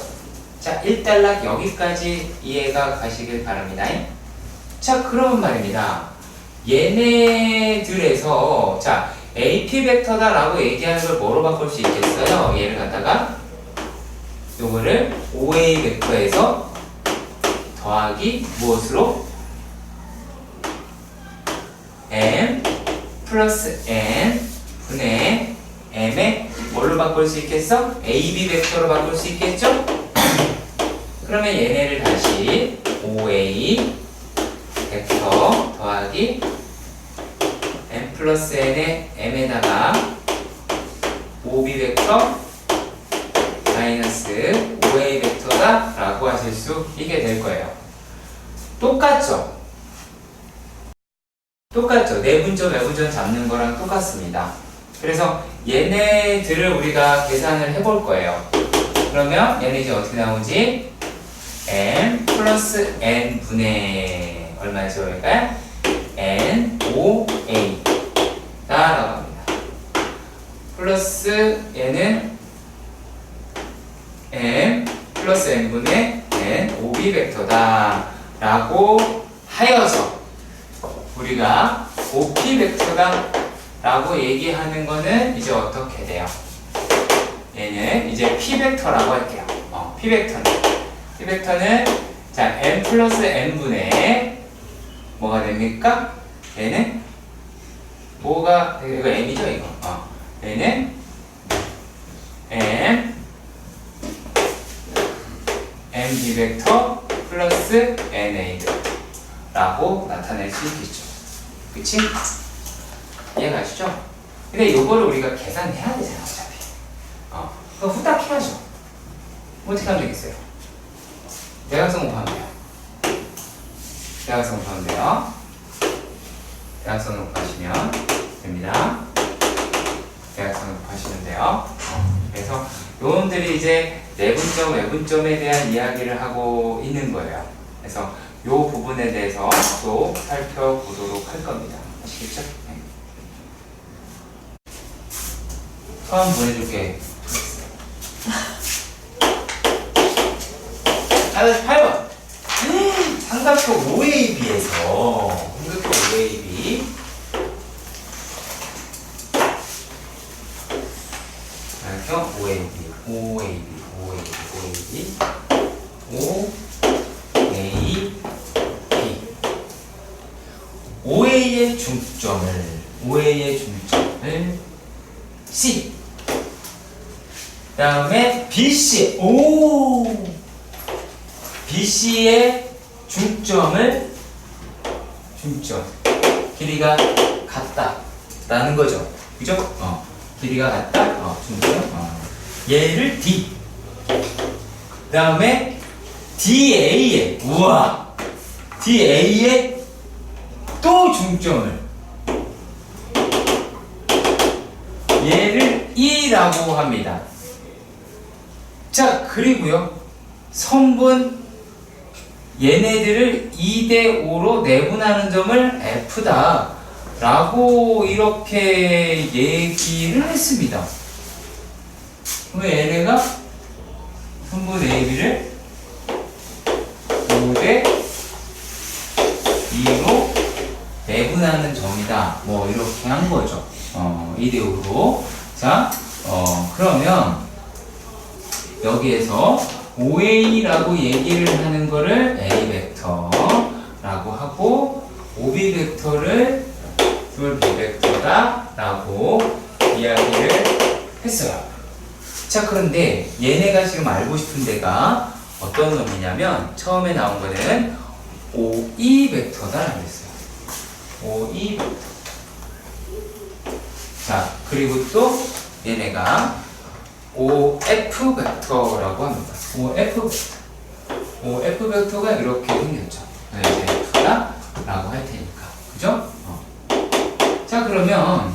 자, 일단락 여기까지 이해가 가시길 바랍니다. 자, 그러면 말입니다. 얘네들에서 자, AP 벡터다 라고 얘기하는 걸 뭐로 바꿀 수 있겠어요? 얘를 갖다가 요거를 OA 벡터에서 더하기 무엇으로? M 플러스 N 분의 M에 뭘로 바꿀 수 있겠어? AB 벡터로 바꿀 수 있겠죠? 그러면 얘네를 다시 OA 벡터 더하기 M 플러스 N의 M에다가 OB 벡터 마이너스 OA 벡터다 라고 하실 수 있게 될 거예요. 똑같죠? 똑같죠? 내분점, 외분점 잡는 거랑 똑같습니다. 그래서 얘네들을 우리가 계산을 해볼 거예요. 그러면 얘네 이제 어떻게 나오지? M 플러스 N 분의 얼마죠? 그러니까 N, O, A 라고 합니다. 플러스 얘는 M 플러스 N 분의 N, OB 벡터다 라고 하여서 우리가 OP 벡터다 라고 얘기하는 거는 이제 어떻게 돼요? 얘는 이제 P 벡터라고 할게요. P 벡터는 자, M 플러스 N분의 뭐가 됩니까? 얘는 뭐가 이거 M이죠 이거. 얘는 MB 벡터 플러스 NA 벡터라고 나타낼 수 있겠죠. 그치? 이해가시죠? 근데 요거를 우리가 계산해야 되잖아 어차피. 그거 후딱 해야죠. 어떻게 하면 되겠어요? 대각선 곱하면 돼요. 대각선 곱하면 돼요. 대각선을 곱하시면 됩니다. 대각선을 곱하시면 돼요. 그래서 요놈들이 이제 내분점, 외분점에 대한 이야기를 하고 있는 거예요. 그래서 요 부분에 대해서 또 살펴보도록 할 겁니다. 아시겠죠? 네. 처음 보내줄게. 8번. 삼각형 OAB에서 삼각형 OAB 삼각형 OAB OA의 중점을 C 그 다음에 BC BC의 중점 길이가 같다라는 거죠. 그죠? 길이가 같다. 중점. 얘를 D. 그 다음에 DA의 DA의 또 중점을 얘를 E라고 합니다. 자, 그리고요. 성분 얘네들을 2대5로 내분하는 점을 F다 라고 이렇게 얘기를 했습니다. 그러면 얘네가 성분 AB를 5대2로 내분하는 점이다. 뭐 이렇게 한 거죠. 2대5로. 자, 그러면 여기에서 OA라고 얘기를 하는 거를 A 벡터라고 하고 OB 벡터를 B 벡터다라고 이야기를 했어요. 자, 그런데 얘네가 지금 알고 싶은 데가 어떤 놈이냐면 처음에 나온 거는 OE 벡터다라고 했어요. OE 벡터. 자, 그리고 또 얘네가 OF 벡터라고 합니다. OF 벡터. OF 벡터가 이렇게 생겼죠. F다 라고 할 테니까. 그죠? 자, 그러면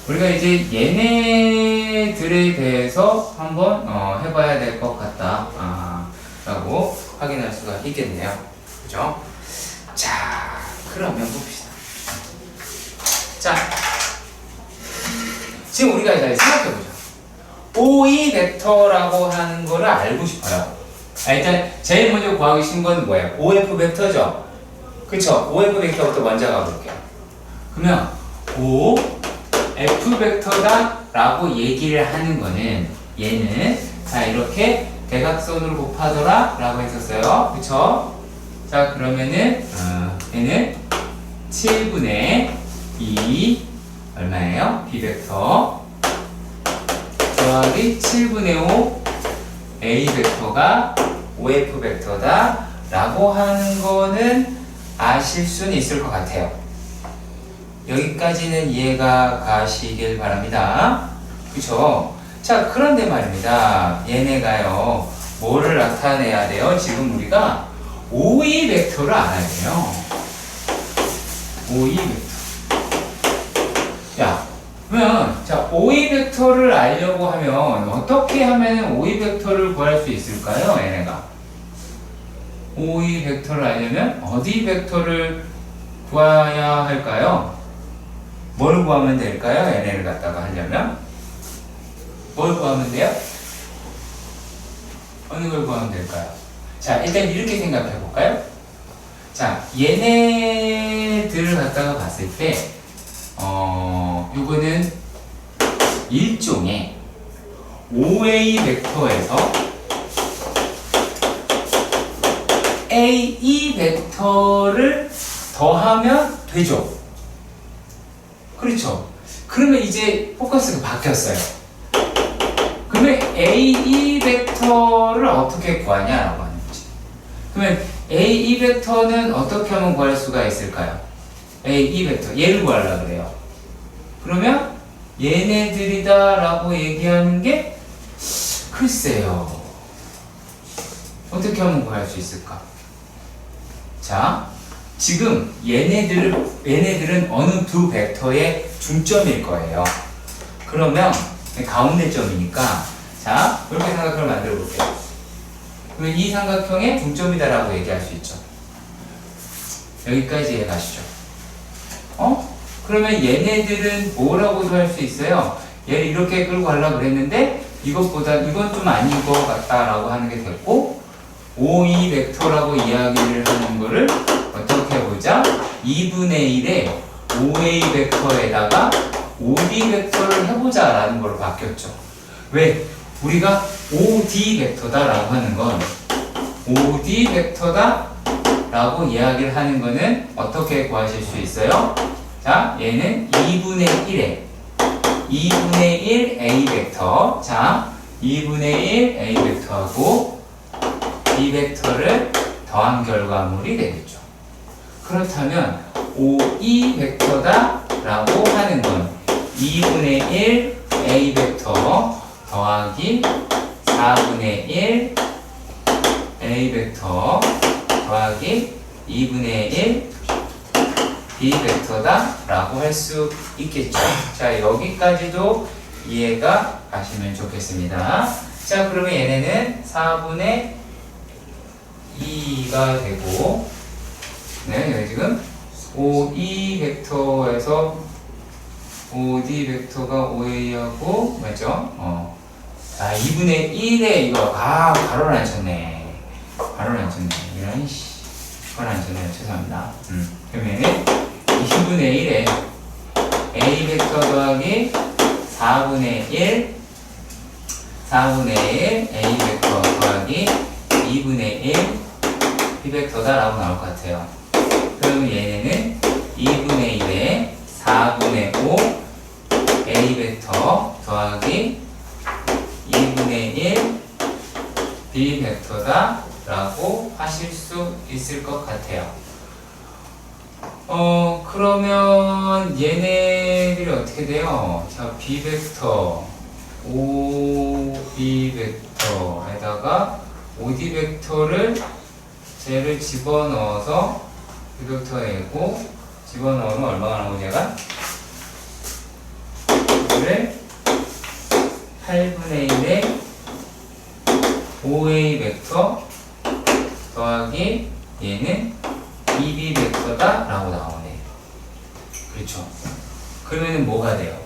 우리가 이제 얘네들에 대해서 한번 해봐야 될 것 같다 라고 확인할 수가 있겠네요. 그죠? 자, 그러면 봅시다. 자, 지금 우리가 잘 생각해보자. OE 벡터라고 하는 거를 알고 싶어요. 일단 제일 먼저 구하기 쉬운 건 뭐예요? OF 벡터죠? 그쵸? OF 벡터부터 먼저 가볼게요. 그러면 OF 벡터다 라고 얘기를 하는 거는 얘는 자, 이렇게 대각선으로 곱하더라 라고 했었어요. 그쵸? 자, 그러면은 얘는 7분의 2 얼마예요? B 벡터 더하기 7분의 5 A 벡터가 OF 벡터다 라고 하는 거는 아실 수는 있을 것 같아요. 여기까지는 이해가 가시길 바랍니다. 그쵸? 자, 그런데 말입니다. 얘네가요, 뭐를 나타내야 돼요? 지금 우리가 OE 벡터를 알아야 돼요. OE 벡터. 야, 그러면 자, OE 벡터를 알려고 하면 어떻게 하면 OE 벡터를 구할 수 있을까요? 얘네가 OE 벡터를 알려면 어디 벡터를 구해야 할까요? 뭘 구하면 될까요? 얘네를 갖다가 하려면 뭘 구하면 돼요? 어느 걸 구하면 될까요? 자, 일단 이렇게 생각해 볼까요? 자, 얘네들을 갖다가 봤을 때 요거는 일종의 OA 벡터에서 AE 벡터를 더하면 되죠. 그렇죠. 그러면 이제 포커스가 바뀌었어요. 그러면 AE 벡터를 어떻게 구하냐라고 하는 거지. 그러면 AE 벡터는 어떻게 하면 구할 수가 있을까요? AE 벡터 얘를 구하려고 그래요. 그러면 얘네들이다 라고 얘기하는 게 글쎄요, 어떻게 하면 구할 수 있을까? 자, 지금 얘네들은 어느 두 벡터의 중점일 거예요. 그러면 가운데 점이니까 자, 이렇게 삼각형을 만들어 볼게요. 그러면 이 삼각형의 중점이다라고 얘기할 수 있죠. 여기까지 이해가시죠? 그러면 얘네들은 뭐라고도 할 수 있어요? 얘를 이렇게 끌고 가려고 그랬는데 이것보다 이건 좀 아닌 것 같다라고 하는 게 됐고, OE 벡터라고 이야기를 하는 거를 어떻게 해보자? 2분의 1의 OA 벡터에다가 OD 벡터를 해보자 라는 걸로 바뀌었죠. 왜? 우리가 OD 벡터다 라고 하는 건 OD 벡터다 라고 이야기를 하는 거는 어떻게 구하실 수 있어요? 자, 얘는 2분의 1 A 벡터. 자, 2분의 1 A 벡터하고 B 벡터를 더한 결과물이 되겠죠. 그렇다면 OE 벡터다 라고 하는 건 2분의 1 A 벡터 더하기 4분의 1 A 벡터 더하기 2분의 1 B 벡터다 라고 할 수 있겠죠. 자, 여기까지도 이해가 가시면 좋겠습니다. 자, 그러면 얘네는 4분의 2가 되고, 네, 여기 지금 OE 벡터에서 OD 벡터가 OA하고, 맞죠? 자, 2분의 1에 이거, 바로를 안 쳤네. 바로를 안 쳤네. 이런, 바로 안 쳤네요. 죄송합니다. 그러면은 2분의 1에 A 벡터 더하기 4분의 1 A 벡터 더하기 2분의 1 B벡터다라고 나올 것 같아요. 그러면 얘네는 2분의 1에 4분의 5 A벡터 더하기 2분의 1 B벡터다 라고 하실 수 있을 것 같아요. 그러면 얘네들이 어떻게 돼요? 자, B벡터 5B벡터에다가 5D벡터를 쟤를 집어넣어서 B벡터 내고 집어넣으면 얼마가 나오냐 얘가? 그래 8분의 1에 5A 벡터 더하기 얘는 2B 벡터다 라고 나오네. 그렇죠. 그러면은 뭐가 돼요?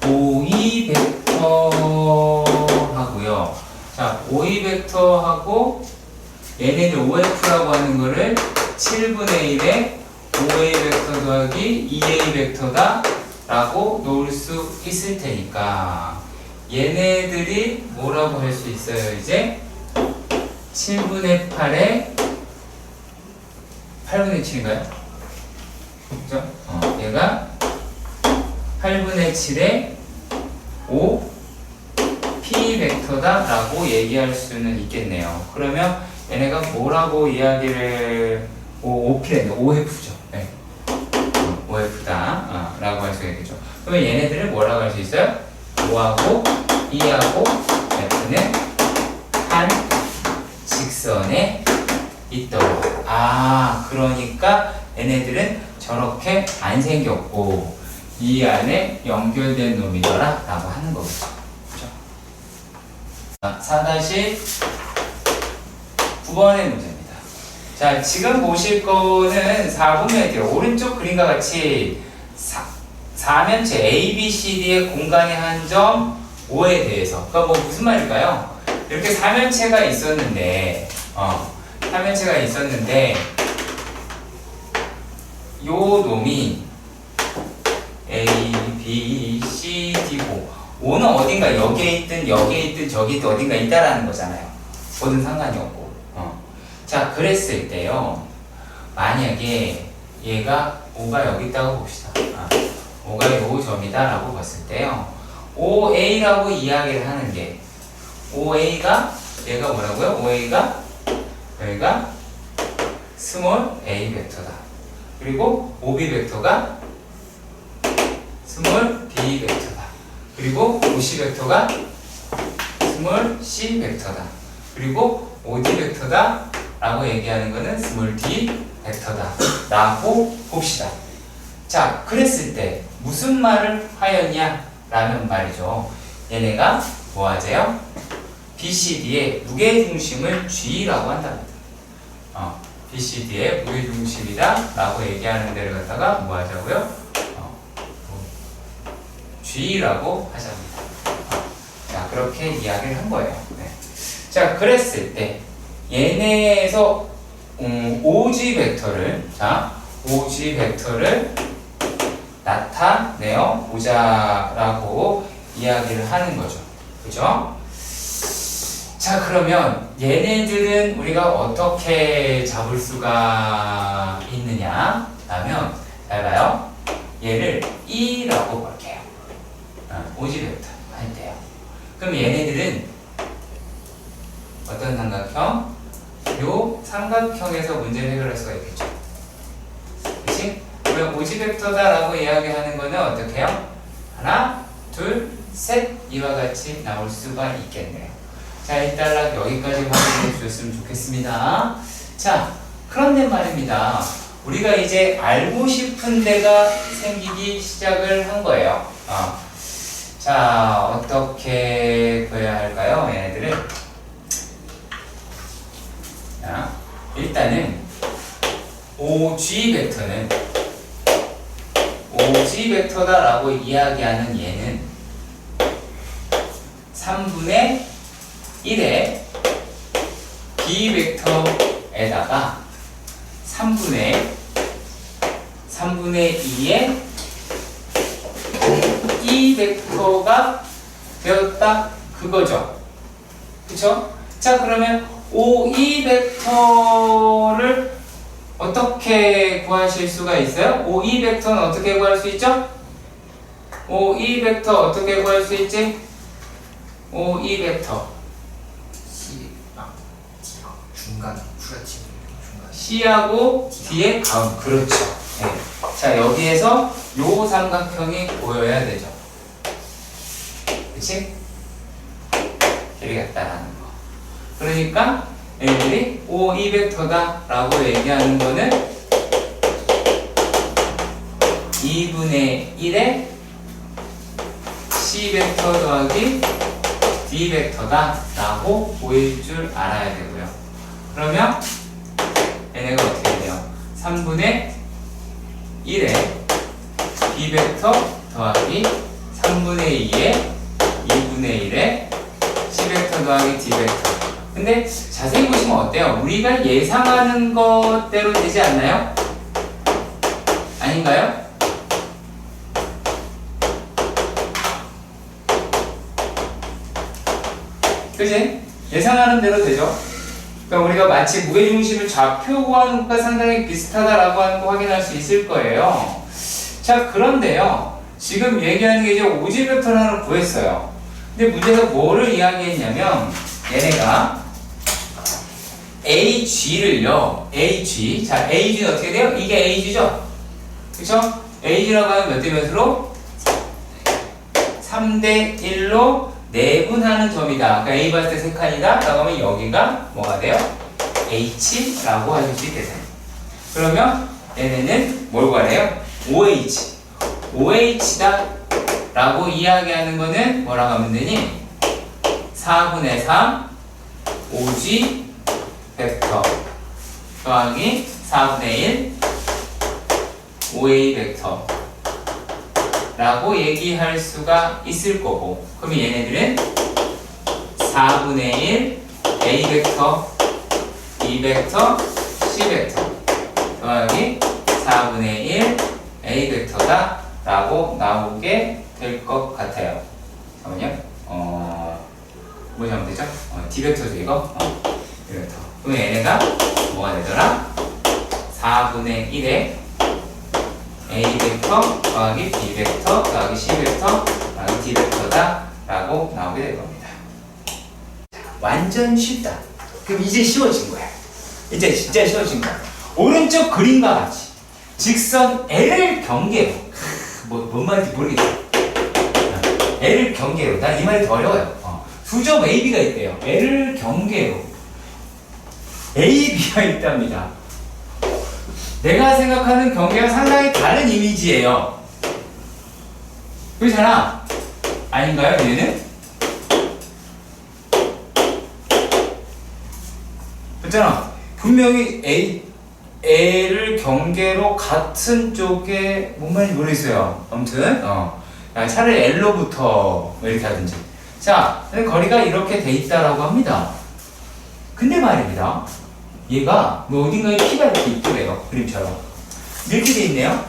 5E 벡터 하고요. 자, 5E 벡터 하고 얘네들 OF라고 하는 거를 7분의 1에 5A 벡터 더하기 2A 벡터다 라고 놓을 수 있을 테니까 얘네들이 뭐라고 할 수 있어요? 이제 7분의 8에 8분의 7인가요? 그죠? 얘가 8분의 7에 5 P 벡터다 라고 얘기할 수는 있겠네요. 그러면 얘네가 뭐라고 이야기를 OP랜드, OF죠. 네. OF다 라고 할 수 있겠죠. 그러면 얘네들을 뭐라고 할 수 있어요? 5하고 2하고 F는 한 직선에 있도록. 그러니까 얘네들은 저렇게 안 생겼고 이 안에 연결된 놈이더라 라고 하는 거겠죠. 그렇죠? 4-9번의 문제입니다. 자, 지금 보실 거는 4분면이에요. 오른쪽 그림과 같이 4면체 A, B, C, D의 공간의 한 점 5에 대해서. 그러니까 뭐 무슨 말일까요? 이렇게 4면체가 있었는데 4면체가 있었는데 요 놈이 A, B, C, D고 5는 어딘가 여기에 있든 저기 있든 어딘가 있다라는 거잖아요. 뭐든 상관이 없고. 자, 그랬을 때요. 만약에 얘가 5가 여기 있다고 봅시다. 5가 요 점이다 라고 봤을 때요. 5A라고 이야기를 하는 게 5A가 얘가 뭐라고요? 5A가 여기가 스몰 A 벡터다. 그리고 5B 벡터가 스몰 B 벡터다. 그리고 5C 벡터가 스몰 C 벡터다. 그리고 5D 벡터다 라고 얘기하는 거는 스몰 D 벡터다 라고 봅시다. 자, 그랬을 때 무슨 말을 하였냐 라는 말이죠. 얘네가 뭐 하세요? BCD의 무게중심을 G라고 한답니다. BCD의 무게중심이다 라고 얘기하는 데를 갖다가 뭐 하자고요? G라고 하자입니다. 자, 그렇게 이야기를 한 거예요. 네. 자, 그랬을 때 얘네에서 OG 벡터를 OG 벡터를 나타내어 보자라고 이야기를 하는 거죠. 그죠? 자, 그러면 얘네들은 우리가 어떻게 잡을 수가 있느냐 하면, 잘 봐요. 얘를 E라고 볼게요. OG 벡터 할 때요. 그럼 얘네들은 어떤 삼각형? 요 삼각형에서 문제를 해결할 수가 있겠죠. 그치? 그러면 OG 벡터다라고 이야기하는 거는 어떻게 해요? 하나, 둘, 셋 이와 같이 나올 수가 있겠네요. 자, 일단 여기까지 확인해 주셨으면 좋겠습니다. 자, 그런데 말입니다. 우리가 이제 알고 싶은 데가 생기기 시작을 한 거예요. 자, 어떻게 구해야 할까요? 얘네들을. 자, 일단은 OG 벡터다라고 이야기하는 얘는 3분의 1의 B 벡터에다가 3분의 2의 E 벡터가 되었다 그거죠. 그쵸? 자, 그러면 OE 벡터를 어떻게 구하실 수가 있어요? OE 벡터는 어떻게 구할 수 있죠? OE 벡터 어떻게 구할 수 있지? OE 벡터 중간 후려치기 중간 C하고 D의 가운. 그렇죠. 네. 자, 여기에서 요 삼각형이 보여야 되죠. 그치? 길이 같다라는 거. 그러니까 얘들이 OE 벡터다 라고 얘기하는 거는 2분의 1의 C 벡터 더하기 D 벡터다 라고 보일 줄 알아야 되고요. 그러면 얘네가 어떻게 돼요? 3분의 1의 B 벡터 더하기 3분의 2의 2분의 1의 C 벡터 더하기 D 벡터. 근데 자세히 보시면 어때요? 우리가 예상하는 것대로 되지 않나요? 아닌가요? 그치? 예상하는 대로 되죠? 그러니까 우리가 마치 무게중심을 좌표 구하는 것과 상당히 비슷하다라고 하는 거 확인할 수 있을 거예요. 자, 그런데요. 지금 얘기하는 게 이제 오지 벡터를 하나 구했어요. 근데 문제에서 뭐를 이야기했냐면 얘네가 AG를요. AG. 자, AG는 어떻게 돼요? 이게 AG죠? 그쵸? AG라고 하면 몇 대 몇으로? 3대 1로 내분하는 점이다. 그러니까 A 봤을 때 3칸이다. 라고 하면 여기가 뭐가 돼요? H라고 하실 수 있겠어요. 그러면 얘네는 뭘 구하래요? OH. OH다. 라고 이야기하는 거는 뭐라고 하면 되니? 4분의 3 OG 벡터 더하기 4분의 1 OA 벡터 라고 얘기할 수가 있을 거고, 그러면 얘네들은 4분의 1 A 벡터 B 벡터 C 벡터 더하기 4분의 1 A 벡터다 라고 나오게 될 것 같아요. 잠깐만요. 뭐 하면 되죠? D 벡터죠 이거? D 벡터. 그럼 얘네가 뭐가 되더라? 4분의 1의 A 벡터 더하기 B 벡터 더하기 C 벡터 더하기 D 벡터다 라고 나오게 될 겁니다. 완전 쉽다. 그럼 이제 쉬워진 거야. 이제 진짜 쉬워진 거야. 오른쪽 그림과 같이 직선 L을 경계로, 뭔 말인지 모르겠어. L을 경계로, 난 이 말이 더 어려워요. 수점 AB가 있대요. L을 경계로 AB가 있답니다. 내가 생각하는 경계와 상당히 다른 이미지예요. 그렇잖아? 아닌가요, 얘는? 그렇잖아. 분명히 L을 경계로 같은 쪽에 뭔 말인지 모르겠어요. 아무튼 차라리 L로부터 이렇게 하든지. 자, 거리가 이렇게 돼 있다라고 합니다. 근데 말입니다. 얘가 뭐 어딘가에 P가 이렇게 있더래요. 그림처럼. 이렇게 돼 있네요.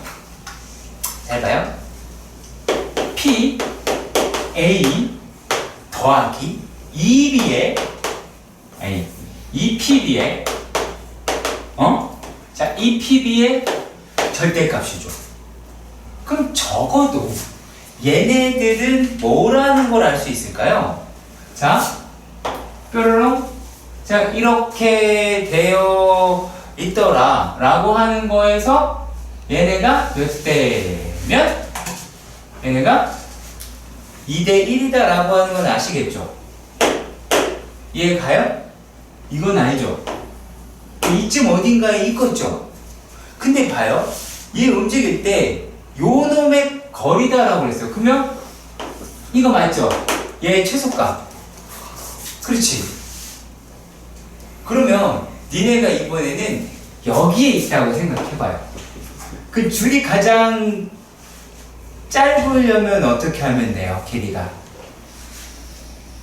잘 봐요. P, A 더하기 2B에 아니 2PB에 자, 2PB의 절대값이죠. 그럼 적어도 얘네들은 뭐라는 걸 알 수 있을까요? 자, 뾰로롱. 자, 이렇게 되어 있더라 라고 하는 거에서 얘네가 몇 대면 얘네가 2대 1이다 라고 하는 건 아시겠죠? 이해 가요? 이건 아니죠. 이쯤 어딘가에 있겠죠. 근데 봐요. 얘 움직일 때 요 놈의 거리다라고 그랬어요. 그러면 이거 맞죠? 얘의 최소값. 그렇지. 그러면 니네가 이번에는 여기에 있다고 생각해봐요. 그 줄이 가장 짧으려면 어떻게 하면 돼요? 길이가.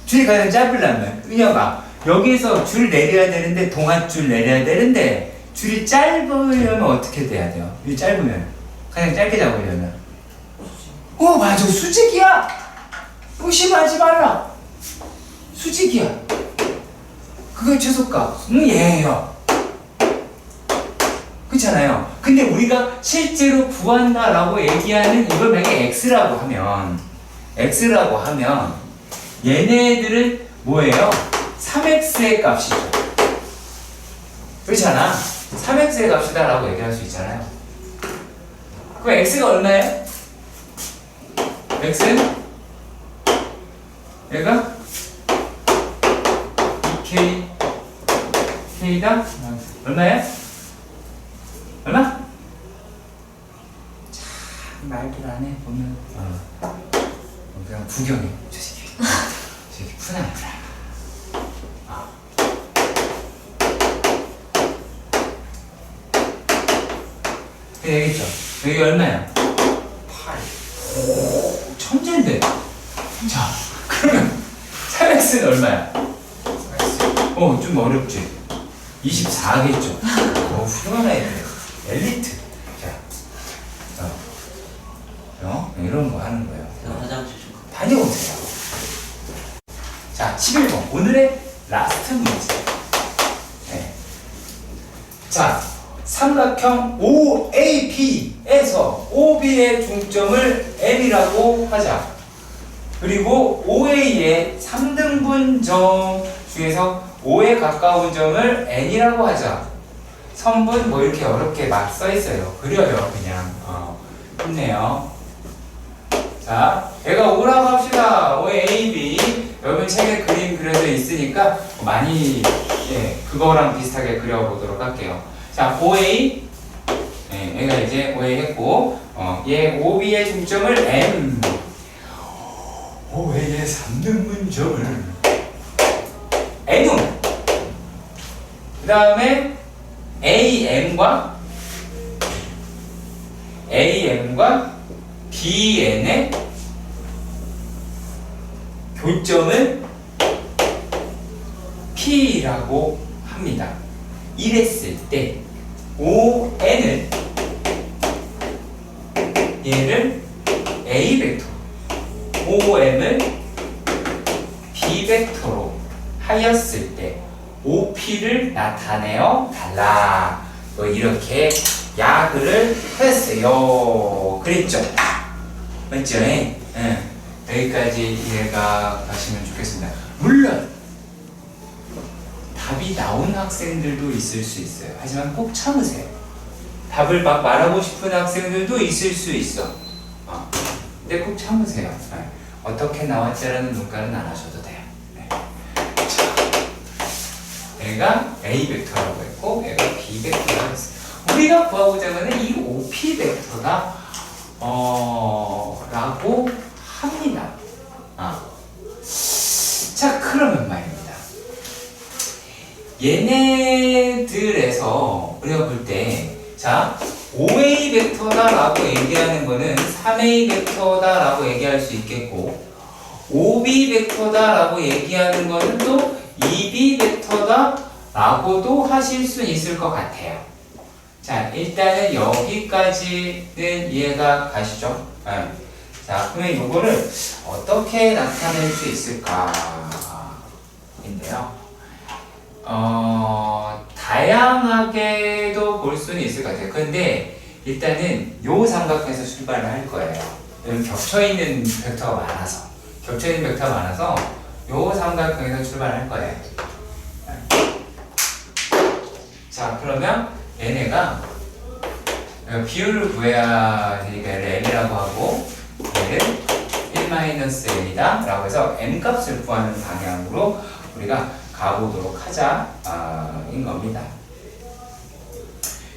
줄이 가장 짧으려면 은혁아 여기에서 줄 내려야 되는데 동아줄 내려야 되는데 줄이 짧으려면 어떻게 돼야 돼요? 줄이 짧으면 가장 짧게 잡으려면 맞아 수직이야. 의심하지 말라. 수직이야. 그게 최소값. 얘예요. 그렇잖아요. 근데 우리가 실제로 구한다라고 얘기하는 이걸 만약에 x라고 하면 얘네들은 뭐예요? 3x의 값이죠. 그렇잖아. 3x의 값이다라고 얘기할 수 있잖아요. 그럼 x가 얼마예요? x는 얘가 2k k다 얼마예요? 얼마? 참 말들 안 해 보면 그냥 구경해 저 새끼 저 새끼 푸나요 얘기했죠? 여기 얼마야? 8 천재인데 자 그러면 3x는 얼마야? 좀 어렵지? 24겠죠? 훌륭한 아이들 엘리트 자 이런 거 하는 거예요. 화장실 좀 다녀오세요. 자 11번 오늘의 라스트 문제. 네. 자 삼각형 OAP에서 OB의 중점을 M이라고 하자. 그리고 OA의 3등분 점 중에서 5에 가까운 점을 N이라고 하자. 선분 뭐 이렇게 어렵게 막 써있어요. 그려요 그냥. 힘내요. 자 얘가 5라고 합시다. OAB 여러분 책에 그림 그려져 있으니까 많이 그거랑 비슷하게 그려보도록 할게요. 자 OA 얘가 이제 OA 했고 얘 OB의 중점을 M OA의 3등분 점을 N음 그 다음에 AM과 BN의 교점을 P라고 합니다. 이랬을 때 ON은 얘를 A 벡터, OM을 B 벡터로 하였을 때 OP를 나타내어 달라. 뭐 이렇게 야그를 했어요. 그랬죠? 맞죠? 여기까지 이해가 가시면 좋겠습니다. 물론 답이 나온 학생들도 있을 수 있어요. 하지만 꼭 참으세요. 답을 막 말하고 싶은 학생들도 있을 수 있어. 근데 꼭 참으세요. 어떻게 나왔지라는 눈가는 안 하셔도 돼요. 얘가 A 벡터라고 했고 얘가 B 벡터라고 했어요. 우리가 구하고자 하는 이 OP 벡터다 라고 합니다. 자 그러면 말입니다. 얘네들에서 우리가 볼 때 자 5A 벡터다 라고 얘기하는 거는 3A 벡터다 라고 얘기할 수 있겠고 5B 벡터다 라고 얘기하는 거는 또 2B 벡터다 라고도 하실 수 있을 것 같아요. 자 일단은 여기까지는 이해가 가시죠? 자 그러면 이거를 어떻게 나타낼 수 있을까 인데요. 다양하게도 볼 수는 있을 것 같아요. 근데 일단은 요 삼각형에서 출발을 할 거예요. 여기 겹쳐있는 벡터가 많아서 요 삼각형에서 출발할 거예요. 자 그러면 얘네가 비율을 구해야 되니까 얘를 M이라고 하고 얘를 1-M이다 라고 해서 M 값을 구하는 방향으로 우리가 가보도록 하자 인 겁니다.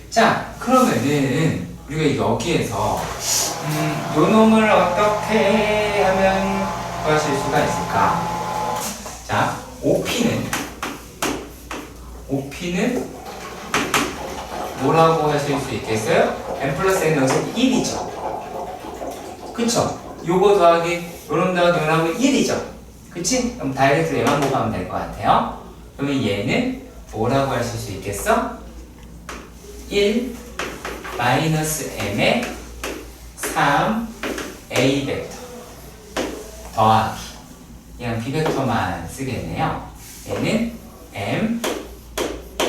자 그러면은 우리가 여기에서 요 놈을 어떻게 하면 구하실 수가 있을까? 자 OP는 뭐라고 하실 수 있겠어요? M 플러스 N 넣어서 1이죠. 그쵸? 요거 더하기 요놈 더하기 요놈은 1이죠. 그치? 그럼 다이렉트로 얘만 곱하면 될 것 같아요. 그러면 얘는 뭐라고 하실 수 있겠어? 1 마이너스 M의 3A 벡터 더하기 그냥 B 벡터만 쓰겠네요. 얘는 M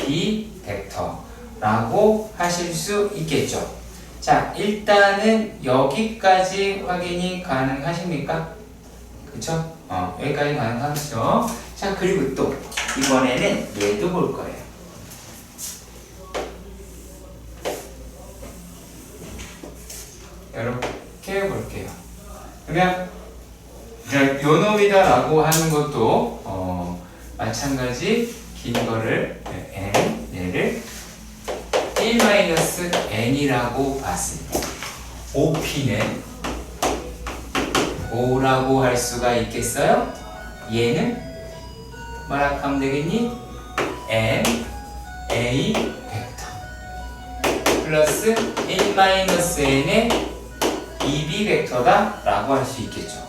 B 벡터라고 하실 수 있겠죠. 자, 일단은 여기까지 확인이 가능하십니까? 그쵸? 여기까지 가능하죠. 자, 그리고 또 이번에는 얘도 볼 거예요. 이렇게 볼게요. 그러면 요 놈이다라고 하는 것도 마찬가지 긴 거를 n 얘를 1-n이라고 봤을 때 OP는 5라고 할 수가 있겠어요? 얘는 뭐라 하면 되겠니? n a 벡터 플러스 1-n의 2b 벡터다 라고 할 수 있겠죠.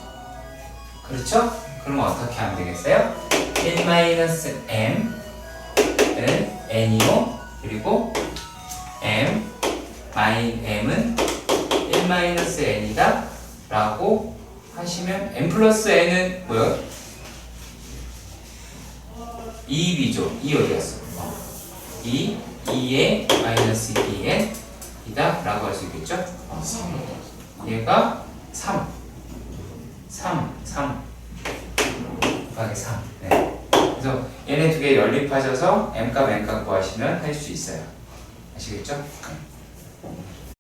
그렇죠? 그럼 어떻게 하면 되겠어요? 1-m은 n이고 그리고 m은 1-n이다 라고 하시면 m 플러스 n은 뭐요? 2b죠. 2 어디였어? 2의 마이너스 2n 이다 라고 할 수 있겠죠? 얘가 3 곱하기 3 네. 그래서 얘네 두 개 연립하셔서 m값 n값 구하시면 할 수 있어요. 아시겠죠? 네.